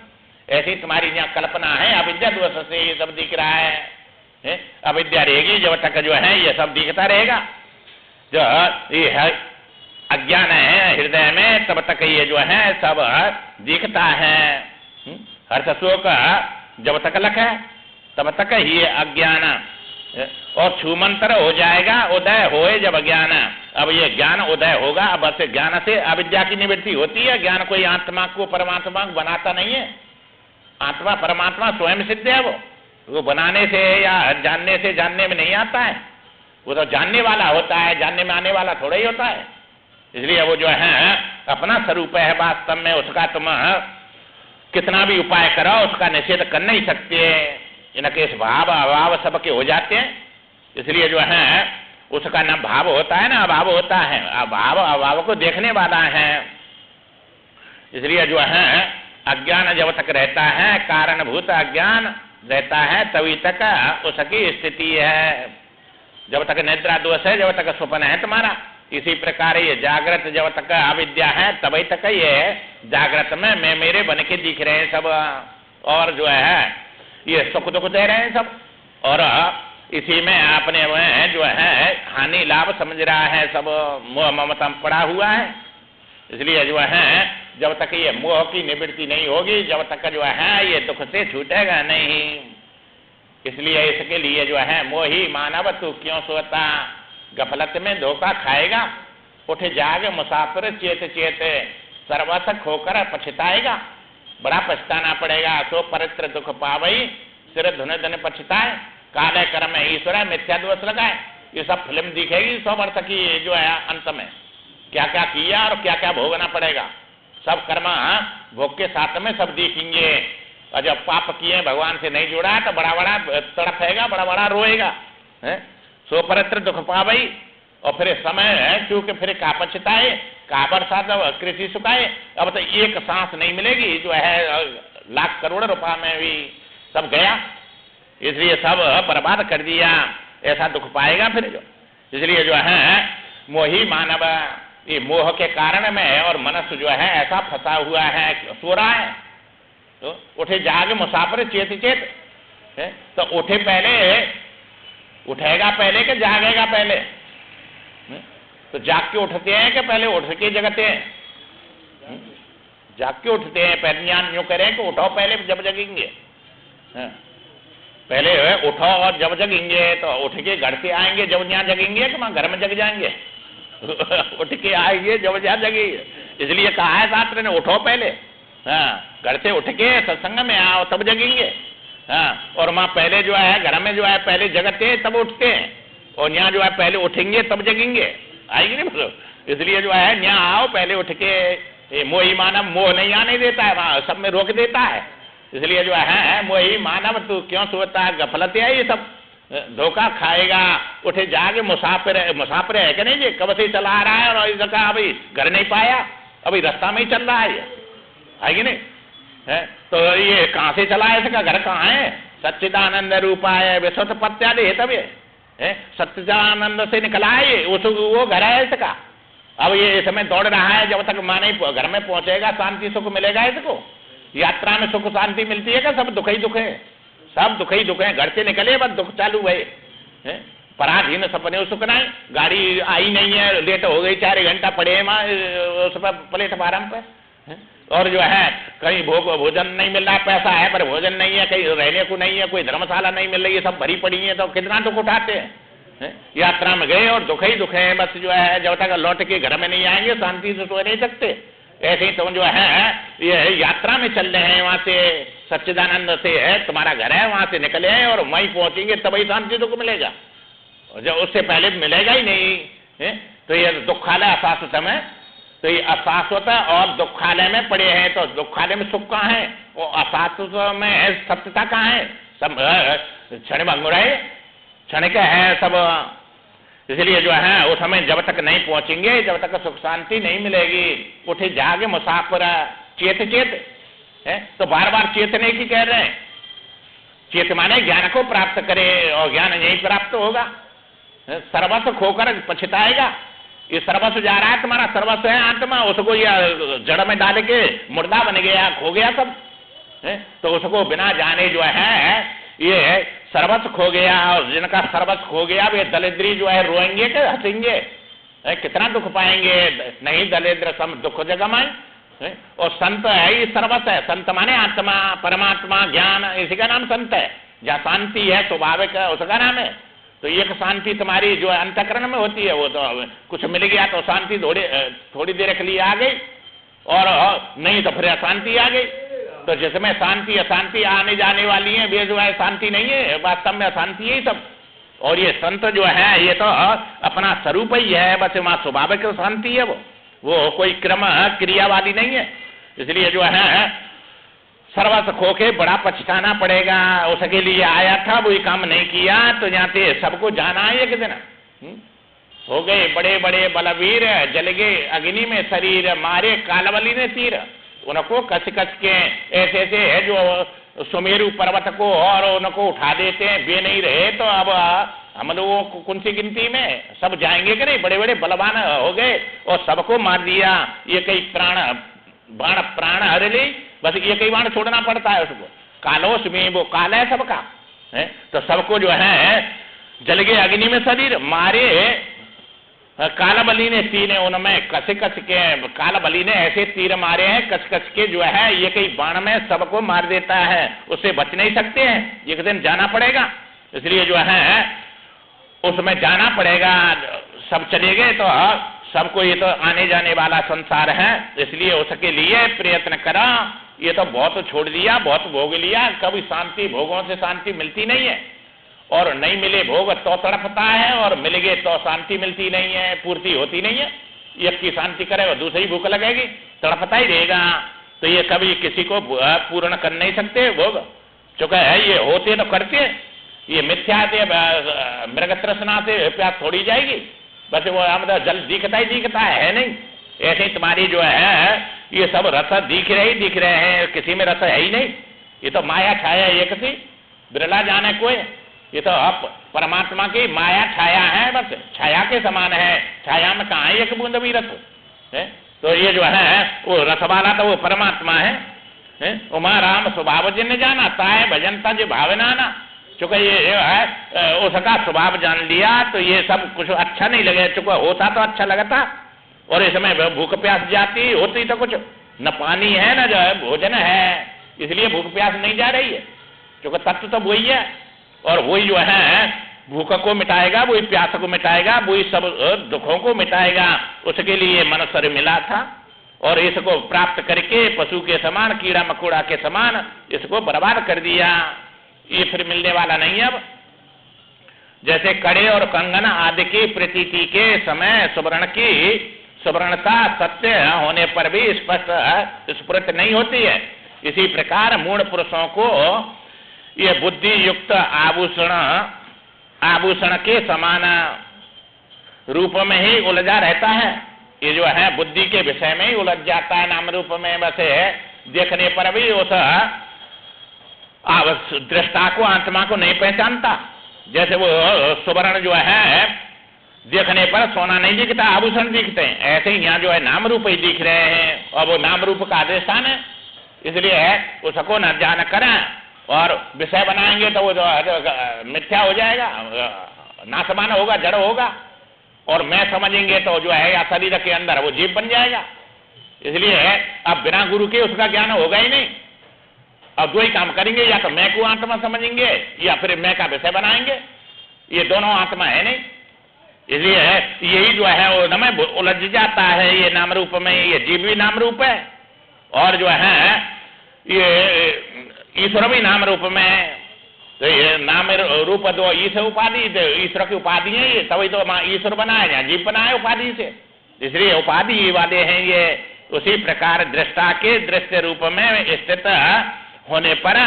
ऐसी तुम्हारी यहाँ कल्पना है, अविद्या दोष से ये सब दिख रहा है। अविद्या रहेगी जब तक जो है ये सब दिखता रहेगा, जो ये है अज्ञान है हृदय में, तब तक ये जो है सब दिखता है। हर्ष शोक जब तक लख है तब तक ही अज्ञान, और छूमंत्र हो जाएगा उदय होए जब ज्ञान। अब ये ज्ञान उदय होगा, अब बस ज्ञान से अविद्या की निवृत्ति होती है। ज्ञान कोई आत्मा को परमात्मा को बनाता नहीं है, आत्मा परमात्मा स्वयं सिद्ध है वो। वो बनाने से या जानने से जानने में नहीं आता है, वो तो जानने वाला होता है, जानने में आने वाला थोड़ा ही होता है। इसलिए वो जो है अपना स्वरूप है वास्तव में, उसका तुम कितना भी उपाय करो उसका निषेध कर नहीं सकते, इनके इस भाव अभाव सबके हो जाते हैं। इसलिए जो है उसका ना भाव होता है ना अभाव होता है, अभाव अभाव को देखने वाला है। इसलिए जो है अज्ञान जब तक रहता है, कारणभूत अज्ञान रहता है, तभी तक उसकी स्थिति है। जब तक निद्रा दोष है, जब तक स्वप्न है तुम्हारा, इसी प्रकार ये जागृत जब तक अविद्या है तभी तक ये जागृत में मैं मेरे बन के दिख रहे हैं सब, और जो है ये सुख दुख दे रहे हैं सब, और इसी में अपने में जो है हानि लाभ समझ रहा है सब, मोह ममता पड़ा हुआ है। इसलिए जो है जब तक ये मोह की निवृत्ति नहीं होगी, जब तक जो है ये दुख से छूटेगा नहीं। इसलिए इसके लिए जो है मोही मानव तू क्यों सोता, गफलत में धोखा खाएगा, उठ जाग मुसाफिर चेत चेत, सर्वस खोकर पछताएगा, बड़ा पछताना पड़ेगा। सो परित्र दुख पावई, सिर धुन धन पछताए, काले कर्म ईश्वर मिथ्या दोष लगाए। ये सब फिल्म दिखेगी 100 वर्ष की जो है अंत में, क्या क्या किया और क्या क्या भोगना पड़ेगा, सब कर्म भोग के साथ में सब दिखेंगे। और जब पाप किए भगवान से नहीं जुड़ा तो बड़ा बड़ा तड़पेगा, बड़ा बड़ा रोएगा। सो परत्र दुख पावई, और फिर समय है क्योंकि फिर का पछताए, का बरसात कृषि सुखाए। अब तो एक सांस नहीं मिलेगी जो है, लाख करोड़ रुपया में भी सब गया, इसलिए सब बर्बाद कर दिया, ऐसा दुख पाएगा फिर जो। इसलिए जो है मोही मानव ये मोह के कारण में और मनुष्य जो है ऐसा फंसा हुआ है, सो रहा है। तो उठे जाग मुसाफिर चेत चेत, तो उठे पहले, उठेगा पहले कि जागेगा पहले? तो जाग के उठते हैं कि पहले उठ के जगते हैं? जाग के उठते हैं। पहले ज्ञान यूं करें कि उठो पहले जब जगेंगे, पहले उठो और जब जगेंगे तो उठ के घर से आएंगे जब यहाँ जगेंगे कि घर में जग जाएंगे? उठ के आएंगे जब यहाँ जगेंगे। इसलिए कहा है शास्त्र ने उठो पहले, हाँ, घर से उठ के सत्संग में आओ तब जगेंगे। हाँ, और माँ पहले जो है घर में जो है पहले जगते हैं तब उठते हैं, और यहाँ जो है पहले उठेंगे तब जगेंगे, आएगी नहीं मतलब। इसलिए जो है यहाँ आओ पहले उठ के, मोही मानव मोह नहीं आने देता है, वहाँ सब में रोक देता है। इसलिए जो है मोही मानव तू क्यों सोता, गफलत है ये सब, धोखा खाएगा। उठे जाके मुसाफिर है कि नहीं जी, कब से चला आ रहा है और इस जगह अभी घर नहीं पाया, अभी रास्ता में ही चल रहा है ये, आएगी नहीं है? तो ये कहाँ से चला है, इसका घर कहाँ है? सच्चिदानंद रूपा है विश्व पत्यादि है, तब ये सच्चिदानंद से निकला है ये, वो घर है इसका। अब ये समय दौड़ रहा है, जब तक माँ नहीं घर में पहुंचेगा शांति सुख मिलेगा इसको? यात्रा में सुख शांति मिलती है क्या? सब दुख ही दुख है, सब दुख ही दुख है। घर से निकले बस दुख चालू है। पराधीन सपने सुख नहीं, गाड़ी आई नहीं है, लेट हो गई, 4 घंटा पड़े माँ उस पर प्लेटफार्म पे, और जो है कहीं भोजन नहीं मिल रहा, पैसा है पर भोजन नहीं है, कहीं रहने को नहीं है, कोई धर्मशाला नहीं मिल रही है, सब भरी पड़ी है, तो कितना दुख उठाते हैं। यात्रा में गए और दुख ही दुख है, बस जो है जब तक लौट के घर में नहीं आएंगे शांति से सो नहीं सकते। ऐसे ही तुम जो है ये यात्रा में चल रहे हैं, वहां से सच्चिदानंद से है तुम्हारा घर है, वहां से निकले हैं और वहीं पहुंचेंगे तभी शांति दुख मिलेगा, जब उससे पहले मिलेगा ही नहीं। तो ये दुखालय अशाश्वत में, तो ये अशाश्वत और दुखालय में पड़े हैं, तो दुखालय में सुख कहाँ है, वो अशाश्वत में सत्यता कहाँ है? सब क्षण भंगुर है, क्षण का है सब। इसलिए जो है उस समय जब तक नहीं पहुंचेंगे, जब तक सुख शांति नहीं मिलेगी। उठे जागे मुसाफिर चेत चेत है, तो बार बार चेतने की कह रहे हैं। चेत माने ज्ञान को प्राप्त करे, और ज्ञान यही प्राप्त होगा। सर्वस्व खोकर पछताएगा। ये सर्वस्व जा रहा है तुम्हारा, सर्वस्व है आत्मा, उसको ये जड़ में डाल के मुर्दा बन गया, खो गया सब, तो उसको बिना जाने जो है ये सर्वस्व खो गया। और जिनका सर्वस्व खो गया वे दरिद्री जो है रोएंगे कि हंसेंगे? कितना दुख पाएंगे? नहीं दरिद्र सम दुख जगमाए। और संत है ये सर्वस्व है, संत माने आत्मा परमात्मा ज्ञान, इसी का नाम संत है। जहाँ शांति है स्वाभाविक उसका नाम है। तो एक शांति तुम्हारी जो अंतःकरण में होती है, वो तो कुछ मिल गया तो शांति थोड़ी देर के लिए आ गई, और नहीं तो फिर अशांति आ गई। तो जिसमें शांति अशांति आने जाने वाली है, वे जो है शांति नहीं है, वास्तव में अशांति है सब। और ये संत जो है ये तो अपना स्वरूप ही है, बस वहां स्वाभाविक शांति है, वो कोई क्रम क्रिया वाली नहीं है। इसलिए जो है सर्वस्व खो के बड़ा पछताना पड़ेगा। उसके लिए आया था, वही काम नहीं किया, तो यहाँ से सबको जाना है एक दिन। हो गए बड़े बड़े बलवीर, जल गए अग्नि में शरीर, मारे कालवली ने तीर। उनको कस कस के ऐसे ऐसे है जो सुमेरु पर्वत को और उनको उठा देते हैं, वे नहीं रहे तो अब हम लोगों को कौन सी गिनती में सब जाएंगे कि नहीं? बड़े बड़े बलवान हो गए और सबको मार दिया। ये कई बाण प्राण हर ली, बस ये कई बाण छोड़ना पड़ता है उसको। कालोस में वो काल है सबका है, तो सबको जो है जल गए अग्नि में शरीर, मारे कालबली ने तीर, उनमें कस कस के कालबली ने ऐसे तीर मारे हैं कस कस के, जो है ये कई बाण में सबको मार देता है, उससे बच नहीं सकते हैं, एक दिन जाना पड़ेगा। इसलिए जो है उसमें जाना पड़ेगा। सब चले गए तो सबको, ये तो आने जाने वाला संसार है, इसलिए उसके लिए प्रयत्न करा। ये तो बहुत छोड़ दिया, बहुत भोग लिया, कभी शांति, भोगों से शांति मिलती नहीं है। और नहीं मिले भोग तो तड़पता है, और मिल गए तो शांति मिलती नहीं है, पूर्ति होती नहीं है। एक की शांति करे और दूसरी भूख लगेगी, तड़पता ही रहेगा। तो ये कभी किसी को पूर्ण कर नहीं सकते भोग, चूंकि है ये होते तो करते, ये मिथ्या से मृग तृष्णा से प्यास थोड़ी जाएगी, बस वो मतलब जल दिखता ही दिखता है नहीं। ऐसे ही तुम्हारी जो है ये सब रस दिख रहे हैं, किसी में रस है ही नहीं। ये तो माया छाया एक सी, बिरला जाने कोई। ये तो आप परमात्मा की माया छाया है, बस छाया के समान है। छाया में कहाँ है एक बूंद भी रस है? तो ये जो है वो रस वाला तो वो परमात्मा है। उमा राम स्वभाव जिन जाना, ताए भजनता जो भावना ना, चूंकि ये है उसका स्वभाव जान लिया तो ये सब कुछ अच्छा नहीं लगे। चूंकि होता तो अच्छा लगता, और इसमें भूख प्यास जाती होती तो कुछ न पानी है न जो है भोजन है, इसलिए भूख प्यास नहीं जा रही है। चूंकि तत्व तो वही है, और वही जो है भूख को मिटाएगा, वही प्यास को मिटाएगा, वही सब दुखों को मिटाएगा। उसके लिए मनुष्य मिला था, और इसको प्राप्त करके पशु के समान, कीड़ा मकोड़ा के समान इसको बर्बाद कर दिया। ये फिर मिलने वाला नहीं। अब जैसे कड़े और कंगन आदि की प्रतीति के समय सुवर्णता सत्य होने पर भी स्पष्ट स्फुरित नहीं होती है, इसी प्रकार मूढ़ पुरुषों को ये बुद्धि युक्त आभूषण के समान रूप में ही उलझा रहता है। ये जो है बुद्धि के विषय में ही उलझ जाता है, नाम रूप में बस देखने पर भी उस दृष्टा को, आत्मा को नहीं पहचानता। जैसे वो सुवर्ण जो है देखने पर सोना नहीं दिखता, आभूषण दिखते हैं, ऐसे ही यहाँ जो है नाम रूप ही दिख रहे हैं, और वो नाम रूप का अधिष्ठान है। इसलिए उसको न जान करें और विषय बनाएंगे तो वो जो मिथ्या हो जाएगा, नासमान होगा, जड़ होगा। और मैं समझेंगे तो जो है या शरीर के अंदर वो जीव बन जाएगा। इसलिए अब बिना गुरु के उसका ज्ञान होगा ही नहीं। अब दो ही काम करेंगे, या तो मैं को आत्मा समझेंगे या फिर मैं का विषय बनाएंगे, ये दोनों आत्मा है नहीं। इसलिए यही जो है वो नमः उलझ जाता है ये नाम रूप में। ये जीव भी नाम रूप है, और जो है ये ईश्वर भी नाम रूप में। तो ये नाम रूप दो ईश्वर उपाधि, ईश्वर की उपाधि है ये, तभी तो ईश्वर बनाया, जीव बनाया उपाधि से, इसलिए उपाधि वादे हैं ये। उसी प्रकार दृष्टा के दृश्य रूप में स्थित होने पर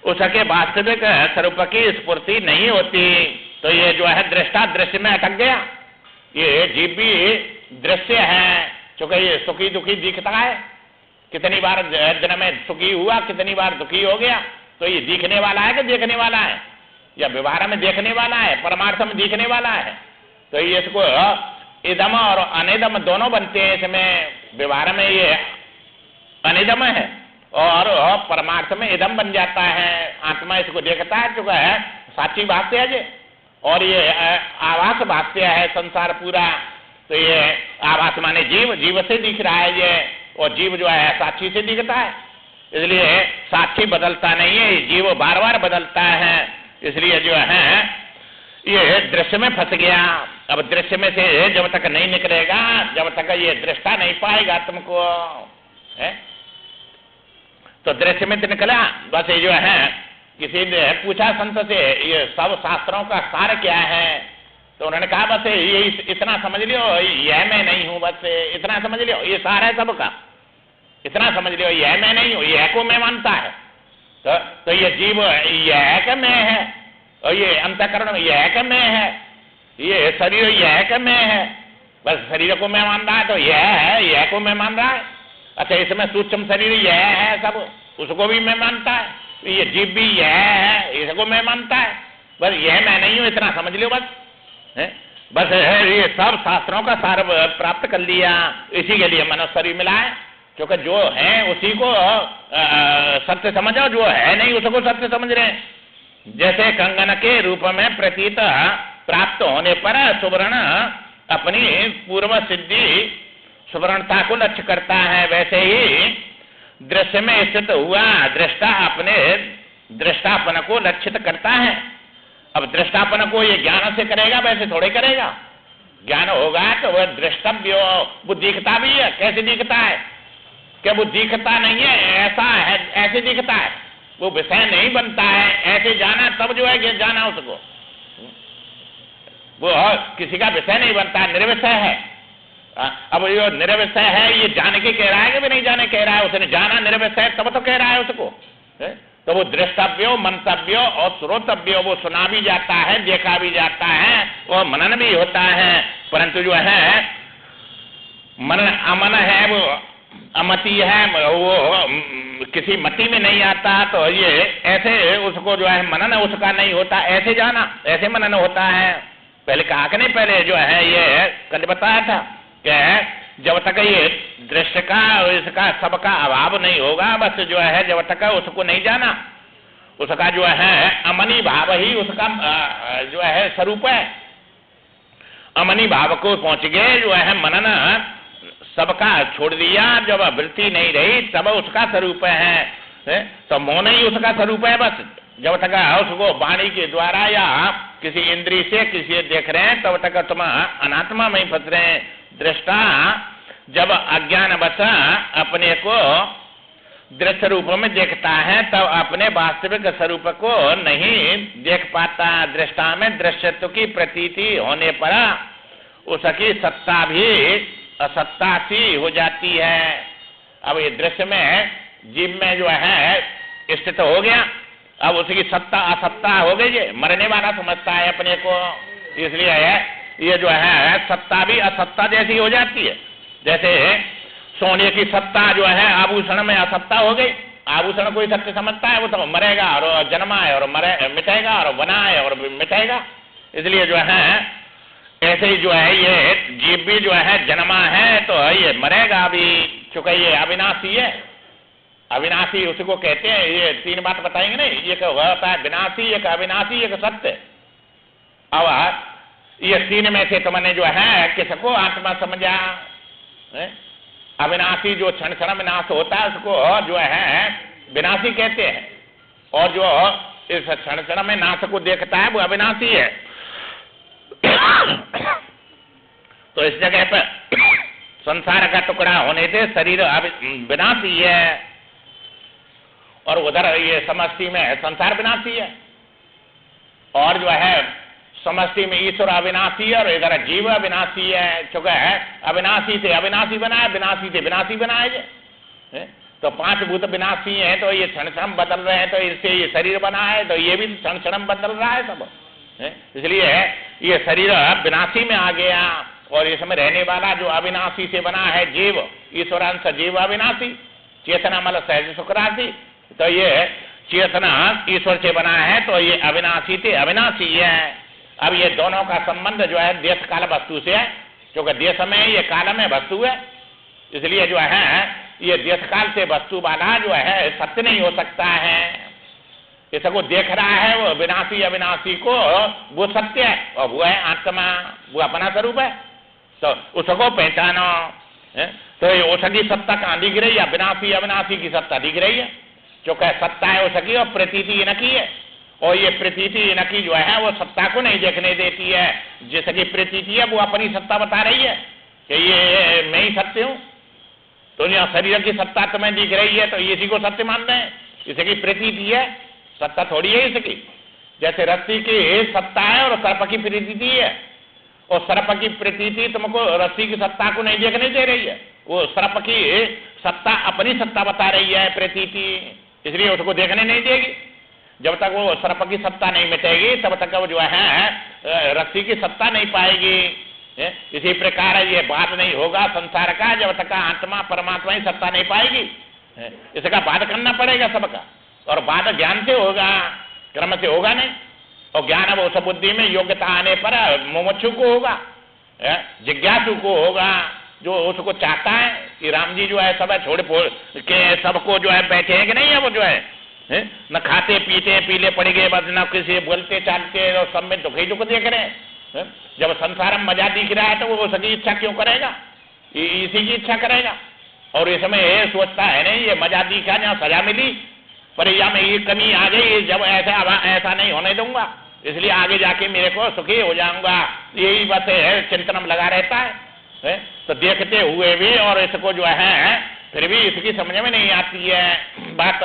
उसके वास्तविक स्वरूप की स्फूर्ति नहीं होती। तो ये जो है दृष्टा दृश्य में अटक गया। ये जीव भी दृश्य है, चूंकि ये सुखी दुखी दिखता है, कितनी बार दिन में सुखी हुआ, कितनी बार दुखी हो गया। तो ये दिखने वाला है कि देखने वाला है, या व्यवहार में देखने वाला है, परमार्थ में दिखने वाला है। तो ये इसको इदम और अनिदम दोनों बनते हैं। इसमें व्यवहार में ये अनिदम है और परमार्थ में इदम बन जाता है। आत्मा इसको देखता है, चूंकि है साक्षी भाष्य है ये, और ये आभास भाष्य है संसार पूरा। तो ये आभास माने जीव, जीव से दिख रहा है ये, और जीव जो है साक्षी से दिखता है। इसलिए साक्षी बदलता नहीं है, जीव बार बार बदलता है। इसलिए जो है ये दृश्य में फंस गया। अब दृश्य में से जब तक नहीं निकलेगा, जब तक ये दृष्टा नहीं पाएगा तुमको है। तो दृश्य में निकला। बस ये जो है किसी ने पूछा संत से ये सब शास्त्रों का सार क्या है, तो उन्होंने कहा बस ये इतना समझ लियो, यह मैं नहीं हूं, बस इतना समझ लियो, ये सार है सबका, इतना समझ लियो, यह मैं नहीं हूं, यह को मैं मानता है। तो ये जीव यह का मैं है, और ये अंतःकरण यह का मैं है, ये शरीर यह का मैं है, बस शरीर को मैं मान रहा है तो यह है, यह को मैं मान रहा है। अच्छा इसमें सूक्ष्म शरीर यह है सब, उसको भी मैं मानता है, ये जीव भी यह है, इसको मैं मानता है, बस यह मैं नहीं हूं, इतना समझ लियो बस है? बस ये सब शास्त्रों का सार प्राप्त कर लिया। इसी के लिए मनुष्य शरीर मिला है, क्योंकि जो है उसी को सत्य समझो, जो है नहीं उसको सत्य समझ रहे हैं। जैसे कंगन के रूप में प्रतीत प्राप्त होने पर सुवर्ण अपनी पूर्व सिद्धि सुवर्णता को लक्ष्य करता है, वैसे ही दृश्य में स्थित हुआ दृष्टा अपने दृष्टापन को लक्षित करता है। अब दृष्टापन को ये ज्ञान से करेगा, वैसे थोड़े करेगा। ज्ञान होगा तो वह दृष्टव्य, वो दिखता भी है। कैसे दिखता है? क्या वो दिखता नहीं है, ऐसा है, ऐसे दिखता है, वो विषय नहीं बनता है। ऐसे जाना तब जो है कि जाना उसको, वो किसी का विषय नहीं बनता, निर्विषय है। अब ये निर्विषय है, ये जाने के कह रहा है कि भी नहीं जाने कह रहा है, उसने जाना निर्विषय तब तो कह रहा है उसको। तो वो दृष्टव्यो, मंतव्यो और श्रोतव्यो, वो सुना भी जाता है, देखा भी जाता है, वो मनन भी होता है। परंतु जो है मन अमन है, वो अमति है, वो किसी मति में नहीं आता। तो ये ऐसे उसको जो है मनन उसका नहीं होता, ऐसे जाना, ऐसे मनन होता है। पहले कहा कि नहीं, पहले जो है ये कल बताया था कि जब तक ये दृश्य का इसका सबका अभाव नहीं होगा, बस जो है जब तक उसको नहीं जाना, उसका जो है अमनी भाव ही उसका जो है स्वरूप है। अमनी भाव को पहुंच गए, जो है मनन सबका छोड़ दिया, जब वृत्ति नहीं रही तब उसका स्वरूप है। तो मौन ही उसका स्वरूप है। बस जब तक उसको वाणी के द्वारा या किसी इंद्रिय से किसी देख रहे हैं, तब तक तुम अनात्मा में ही फंस रहे हैं। दृष्टा जब अज्ञान बचा अपने को दृश्य रूप में देखता है, तब अपने वास्तविक स्वरूप को नहीं देख पाता। दृष्टा में दृश्यत्व की प्रतीति होने पर उसकी सत्ता भी असत्ता सी हो जाती है। अब ये दृश्य में जीव में जो है स्थित हो गया, अब उसकी सत्ता असत्ता हो गई है, मरने वाला समझता है अपने को, इसलिए ये जो है सत्ता भी असत्ता जैसी हो जाती है। जैसे सोने की सत्ता जो है आभूषण में असत्ता हो गई। आभूषण कोई सत्य समझता है, वो तो मरेगा और जन्मा है और मिटेगा, और बना है और मिटेगा। इसलिए जो है ऐसे ही जो है ये जीव भी जो है जन्मा है तो ये मरेगा भी, चूंकि ये अविनाशी है। अविनाशी उसको कहते हैं, ये तीन बात बताएंगे नहीं, एक होता है विनाशी, एक अविनाशी, एक सत्य। अब ये तीन में से तुमने जो है किसको आत्मा समझा? अविनाशी जो क्षण क्षण विनाश होता है उसको जो है विनाशी कहते हैं, और जो इस क्षण क्षण में नाश को देखता है वो अविनाशी है। तो इस जगह पर संसार का टुकड़ा होने से शरीर विनाशी है, और उधर ये समष्टि में संसार विनाशी है, और जो है समष्टि में ईश्वर अविनाशी है और इधर जीव अविनाशी है। चूंकि अविनाशी से अविनाशी बना है, विनाशी से विनाशी बना है। तो पांच भूत विनाशी हैं, तो ये क्षण क्षण बदल रहे हैं, तो इससे ये शरीर बना है, तो ये भी क्षण क्षण बदल रहा है सब। इसलिए ये शरीर विनाशी में आ गया, और इसमें रहने वाला जो अविनाशी से बना है जीव, ईश्वरांश जीव अविनाशी, चेतना मल सहज सुखराशि, तो ये चेतना ईश्वर से बना है, तो ये अविनाशी से अविनाशी है। अब ये दोनों का संबंध जो है देश काल वस्तु से है, क्योंकि देश में ये काल में वस्तु है, इसलिए जो है ये देश काल से वस्तु वाला जो है सत्य नहीं हो सकता है। इसको देख रहा है वो विनाशी अविनाशी को, वो सत्य है, और वो है आत्मा, वो अपना स्वरूप है, तो उसको पहचानो। तो ये उसकी सत्ता कहाँ दिख रही है? विनाशी अविनाशी की सत्ता दिख रही है, क्योंकि सत्ता है उसकी और प्रतीति इनकी है, और ये प्रतीति इनकी जो है वो सत्ता को नहीं देखने देती है। जिसकी प्रतीति है वो अपनी सत्ता बता रही है कि ये मैं ही सत्य हूँ। तो यहाँ शरीर की सत्ता तुम्हें दिख रही है तो इसी को सत्य मान रहे हैं, इसकी प्रतीति है, सत्ता थोड़ी है इसकी। जैसे रस्सी की सत्ता है और सर्प की प्रतीति है, और सर्प की प्रतीति तुमको रस्सी की सत्ता को नहीं देखने दे रही है, वो सर्प की सत्ता अपनी सत्ता बता रही है प्रतीति, इसलिए उसको देखने नहीं देगी। जब तक वो सर्प की सत्ता नहीं मिटेगी तब तक वो जो है रस्सी की सत्ता नहीं पाएगी। इसी प्रकार ये बात नहीं होगा संसार का जब तक आत्मा परमात्मा ही सत्ता नहीं पाएगी। इसका बात करना पड़ेगा सबका, और बात ज्ञान से होगा, कर्म से होगा नहीं। और ज्ञान अब उस बुद्धि में योग्यता आने पर मुमुक्षु को होगा, जिज्ञासु को होगा, जो उसको चाहता है कि राम जी जो है सब छोड़ फोड़ के सबको जो है बैठे हैं कि नहीं है, वो जो है न खाते पीते पीले पड़ गए, बस न किसी बोलते चालते, और सब में दुख ही दुख देख रहे हैं। जब संसार में मजा दिख रहा है तो वो उसकी इच्छा क्यों करेगा, इसी की इच्छा करेगा। और इस समय ये सोचता है नहीं ये मजा दिखा, जहाँ सजा मिली पर या में ये कमी आ गई, जब ऐसा नहीं होने दूंगा, इसलिए आगे जाके मेरे को सुखी हो जाऊंगा, यही बात है चिंतन में लगा रहता है। तो देखते हुए भी और इसको जो है फिर भी इसकी समझ में नहीं आती है बात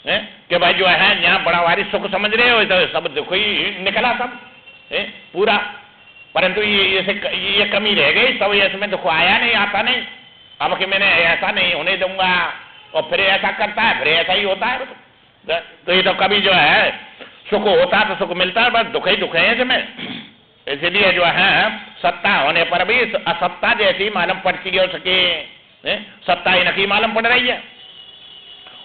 कि भाई जो है यहाँ बड़ा भारी सुख समझ रहे हो, तो सब दुख ही निकला सब पूरा, परंतु ये कमी रह गई, सब इसमें दुख आया नहीं, आता नहीं। अब कि मैंने ऐसा नहीं होने दूंगा, और फिर ऐसा करता है, फिर ऐसा ही होता है। तो ये तो कभी जो है सुख होता तो सुख मिलता है, बस दुख ही दुख है इसमें। इसलिए जो है सत्ता होने पर भी असत्ता जैसी मालूम पड़ती है, उसकी सत्ता ही नकी मालूम पड़ रही है,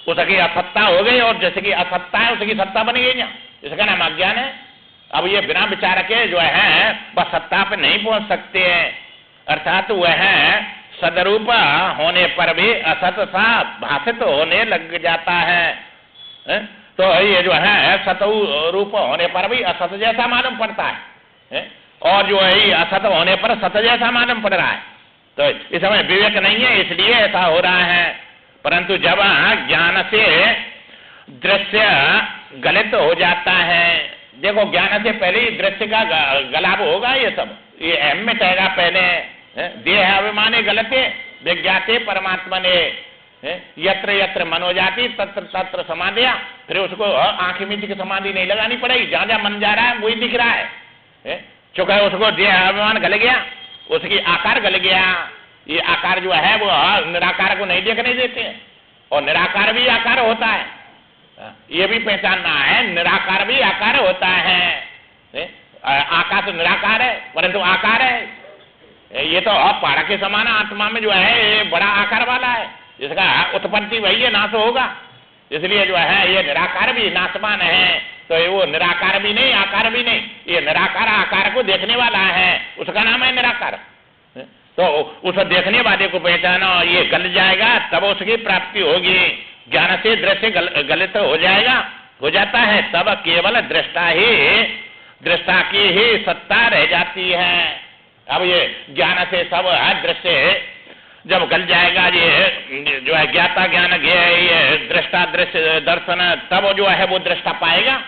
उसकी असत्ता हो गई, और जैसे कि असत्ता है उसकी सत्ता बन गई ना, इसका नाम अज्ञान है। अब ये बिना विचार के जो है बस सत्ता पे नहीं पहुंच सकते हैं, अर्थात वह है सदरूप होने पर भी असत सा भाषित होने लग जाता है। तो ये जो है सतरूप होने पर भी असत जैसा मालूम पड़ता है, और जो है असत होने पर सत जैसा मालूम पड़ रहा है। तो इस समय विवेक नहीं है, इसलिए ऐसा हो रहा है। परंतु जब ज्ञान से दृश्य गलित हो जाता है, देखो ज्ञान से पहले ही दृश्य का गलाभ होगा, ये सब ये अहम में रहेगा पहले। देह अभिमाने गलते विज्ञाते परमात्मा ने यत्र यत्र मनोजाति तत्र तत्र समाधिया, फिर उसको आंख मीच की समाधि नहीं लगानी पड़ेगी, जहां जहां मन जा रहा है वही दिख रहा है। चूंकि उसको देह अभिमान गल गया, उसकी आकार गल गया, ये आकार जो है वो निराकार को नहीं देखने देते हैं, और निराकार भी आकार होता है, ये भी पहचानना है, निराकार भी आकार होता है। आकार तो निराकार है परंतु आकार है, ये तो पहाड़ के समान आत्मा में जो है ये बड़ा आकार वाला है, जिसका उत्पत्ति वही है, नाश होगा, इसलिए जो है ये निराकार भी नाशमान है। तो वो निराकार भी नहीं आकार भी नहीं, ये निराकार आकार को देखने वाला है, उसका नाम है निराकार। तो उस देखने वाले को पहचानो, ये गल जाएगा तब उसकी प्राप्ति होगी। ज्ञान से दृश्य गलित हो जाएगा, हो जाता है, तब केवल दृष्टा की ही सत्ता रह जाती है। अब ये ज्ञान से सब दृश्य जब गल जाएगा, ये जो है ज्ञाता ज्ञान ये दृष्टा दृश्य दर्शन, तब जो है वो दृष्टा पाएगा।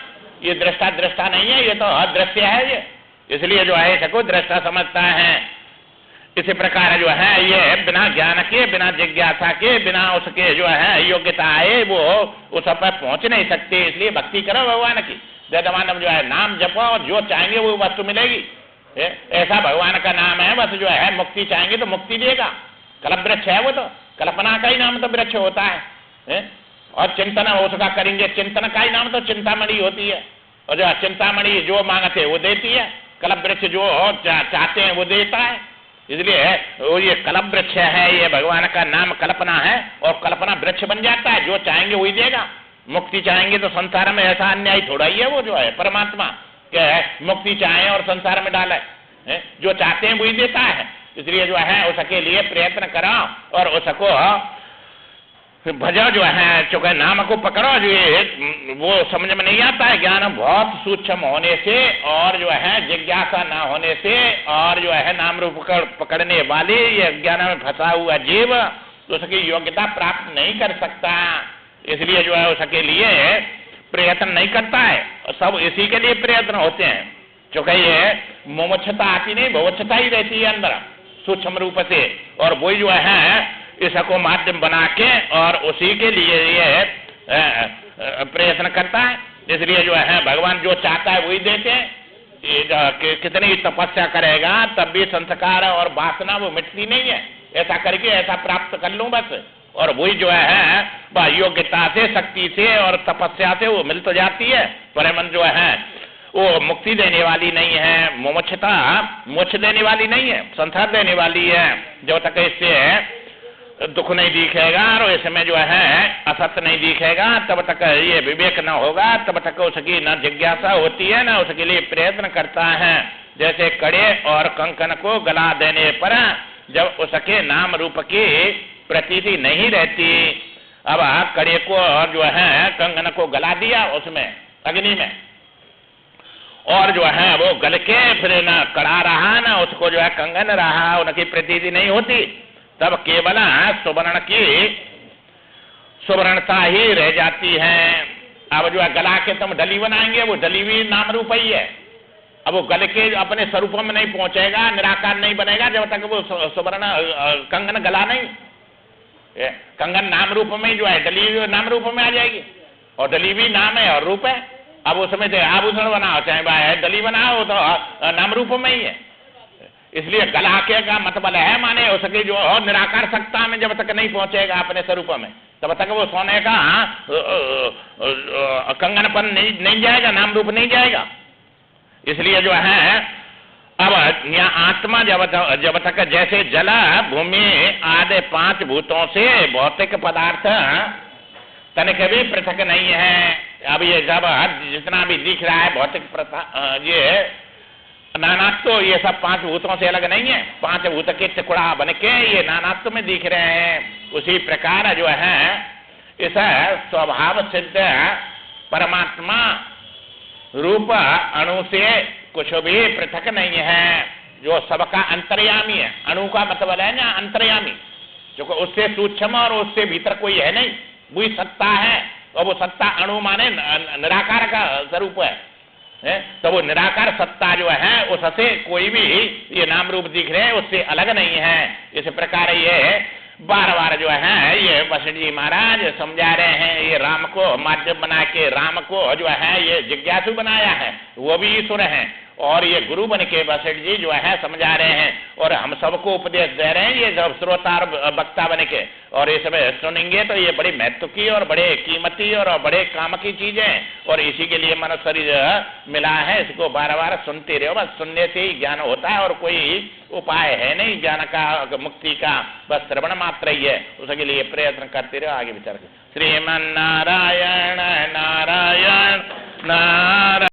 ये दृष्टा नहीं है, ये तो अदृश्य है ये, इसलिए जो है इसको दृष्टा समझता है। इसी प्रकार जो है ये बिना ज्ञान के, बिना जिज्ञासा के, बिना उसके जो है योग्यता आए वो उस पर पहुंच नहीं सकते। इसलिए भक्ति करो भगवान की, मानव जो है नाम जपो और जो चाहेंगे वो वस्तु मिलेगी। ऐसा भगवान का नाम है, बस जो है मुक्ति चाहेंगे तो मुक्ति देगा। कल्प वृक्ष है वो, तो कल्पना का ही नाम तो वृक्ष होता है। और चिंतन उसका करेंगे, चिंतन का ही नाम तो चिंतामणि होती है, और जो चिंतामणि जो मांगते वो देती है, कल्प वृक्ष जो चाहते हैं वो देता है। इसलिए वो ये कल्प वृक्ष है, ये भगवान का नाम कल्पना है, और कल्पना वृक्ष बन जाता है, जो चाहेंगे वही देगा। मुक्ति चाहेंगे तो संसार में ऐसा अन्याय थोड़ा ही है वो जो है परमात्मा क्या है, मुक्ति चाहे और संसार में डाले, जो चाहते हैं वही देता है। इसलिए जो है उसके लिए प्रयत्न करो और उसको भजो, जो है चूंकि नाम को पकड़ो। जो वो समझ में नहीं आता है, ज्ञान बहुत सूक्ष्म होने से और जो है जिज्ञासा ना होने से, और जो है नाम रूप पकड़ने वाले ये ज्ञान में फंसा हुआ जीव तो उसकी योग्यता प्राप्त नहीं कर सकता। इसलिए जो है उसके लिए प्रयत्न नहीं करता है, और सब इसी के लिए प्रयत्न होते हैं। चूंकि ये मुमुक्षता आती नहीं, भवच्छता ही रहती है अंदर सूक्ष्म रूप से, और वही जो है इसको माध्यम बना के और उसी के लिए ये प्रयत्न करता है। इसलिए जो है भगवान जो चाहता है वही देते हैं। कितनी तपस्या करेगा तब भी संस्कार और वासना वो मिटती नहीं है। ऐसा करके ऐसा प्राप्त कर लूं बस, और वही जो है योग्यता से, शक्ति से और तपस्या से वो मिल तो जाती है। पर मन जो है वो मुक्ति देने वाली नहीं है, मोक्षता मोक्ष देने वाली नहीं है, संसार देने वाली है। जब तक इससे दुख नहीं दिखेगा और इसमें जो है असत्य नहीं दिखेगा तब तक ये विवेक न होगा, तब तक उसकी न जिज्ञासा होती है न उसके लिए प्रयत्न करता है। जैसे कड़े और कंकन को गला देने पर जब उसके नाम रूप की प्रतीति नहीं रहती, अब कड़े को जो है कंकन को गला दिया उसमें अग्नि में, और जो है वो गल के फिर न कड़ा रहा न उसको जो है कंगन रहा, उनकी प्रतीति नहीं होती, तब केवल सुवर्ण की सुवर्णता ही रह जाती है। अब जो है गला के तुम डली बनाएंगे, वो डली हुई नाम रूप ही है। अब वो गल के अपने स्वरूप में नहीं पहुंचेगा, निराकार नहीं बनेगा जब तक वो सुवर्ण कंगन गला नहीं। कंगन नाम रूप में जो है डली हुई नाम रूप में आ जाएगी, और डली हुई नाम है और रूप है। अब उसमें से आभूषण बनाओ चाहे डली बनाओ तो नाम रूप में ही है। इसलिए गला के का मतलब है माने उसकी जो निराकार सत्ता में जब तक नहीं पहुंचेगा अपने स्वरूप में, तब तक वो सोने का कंगनपन नहीं जाएगा, नाम रूप नहीं जाएगा। इसलिए जो है अब यहाँ आत्मा जब तक जैसे जल भूमि आदि 5 भूतों से भौतिक पदार्थ तनिक भी पृथक नहीं है। अब ये जब जितना भी दिख रहा है भौतिक ये नानात्व तो ये सब 5 भूतों से अलग नहीं है। 5 भूत के टुकड़ा बन के ये नानात्व में दिख रहे हैं। उसी प्रकार जो है इस स्वभाव सिद्ध परमात्मा रूप अणु से कुछ भी पृथक नहीं है, जो सबका अंतर्यामी है। अणु का मतलब है ना अंतर्यामी, जो उससे सूक्ष्म और उससे भीतर कोई है नहीं, वही सत्ता है। और वो सत्ता अणु माने निराकार का स्वरूप है। तो वो निराकार सत्ता जो है उससे कोई भी ये नाम रूप दिख रहे हैं उससे अलग नहीं है। इस प्रकार ये बार बार जो है ये वशिष्ठ जी महाराज समझा रहे हैं। ये राम को माध्यम बना के राम को जो है ये जिज्ञासु बनाया है, वो भी ईश्वर है, और ये गुरु बन के वशिष्ठ जी जो है समझा रहे हैं और हम सबको उपदेश दे रहे हैं। ये सब श्रोता और वक्ता बन के और ये सब सुनेंगे तो ये बड़ी महत्व की और बड़े कीमती और बड़े काम की चीजें, और इसी के लिए मनुष्य शरीर मिला है। इसको बार बार सुनते रहो, बस सुनने से ही ज्ञान होता है और कोई उपाय है नहीं ज्ञान का, मुक्ति का, बस श्रवण मात्र ही है। उसके लिए प्रयत्न करते रहो, आगे विचार। श्रीमन नारायण नारायण नारायण।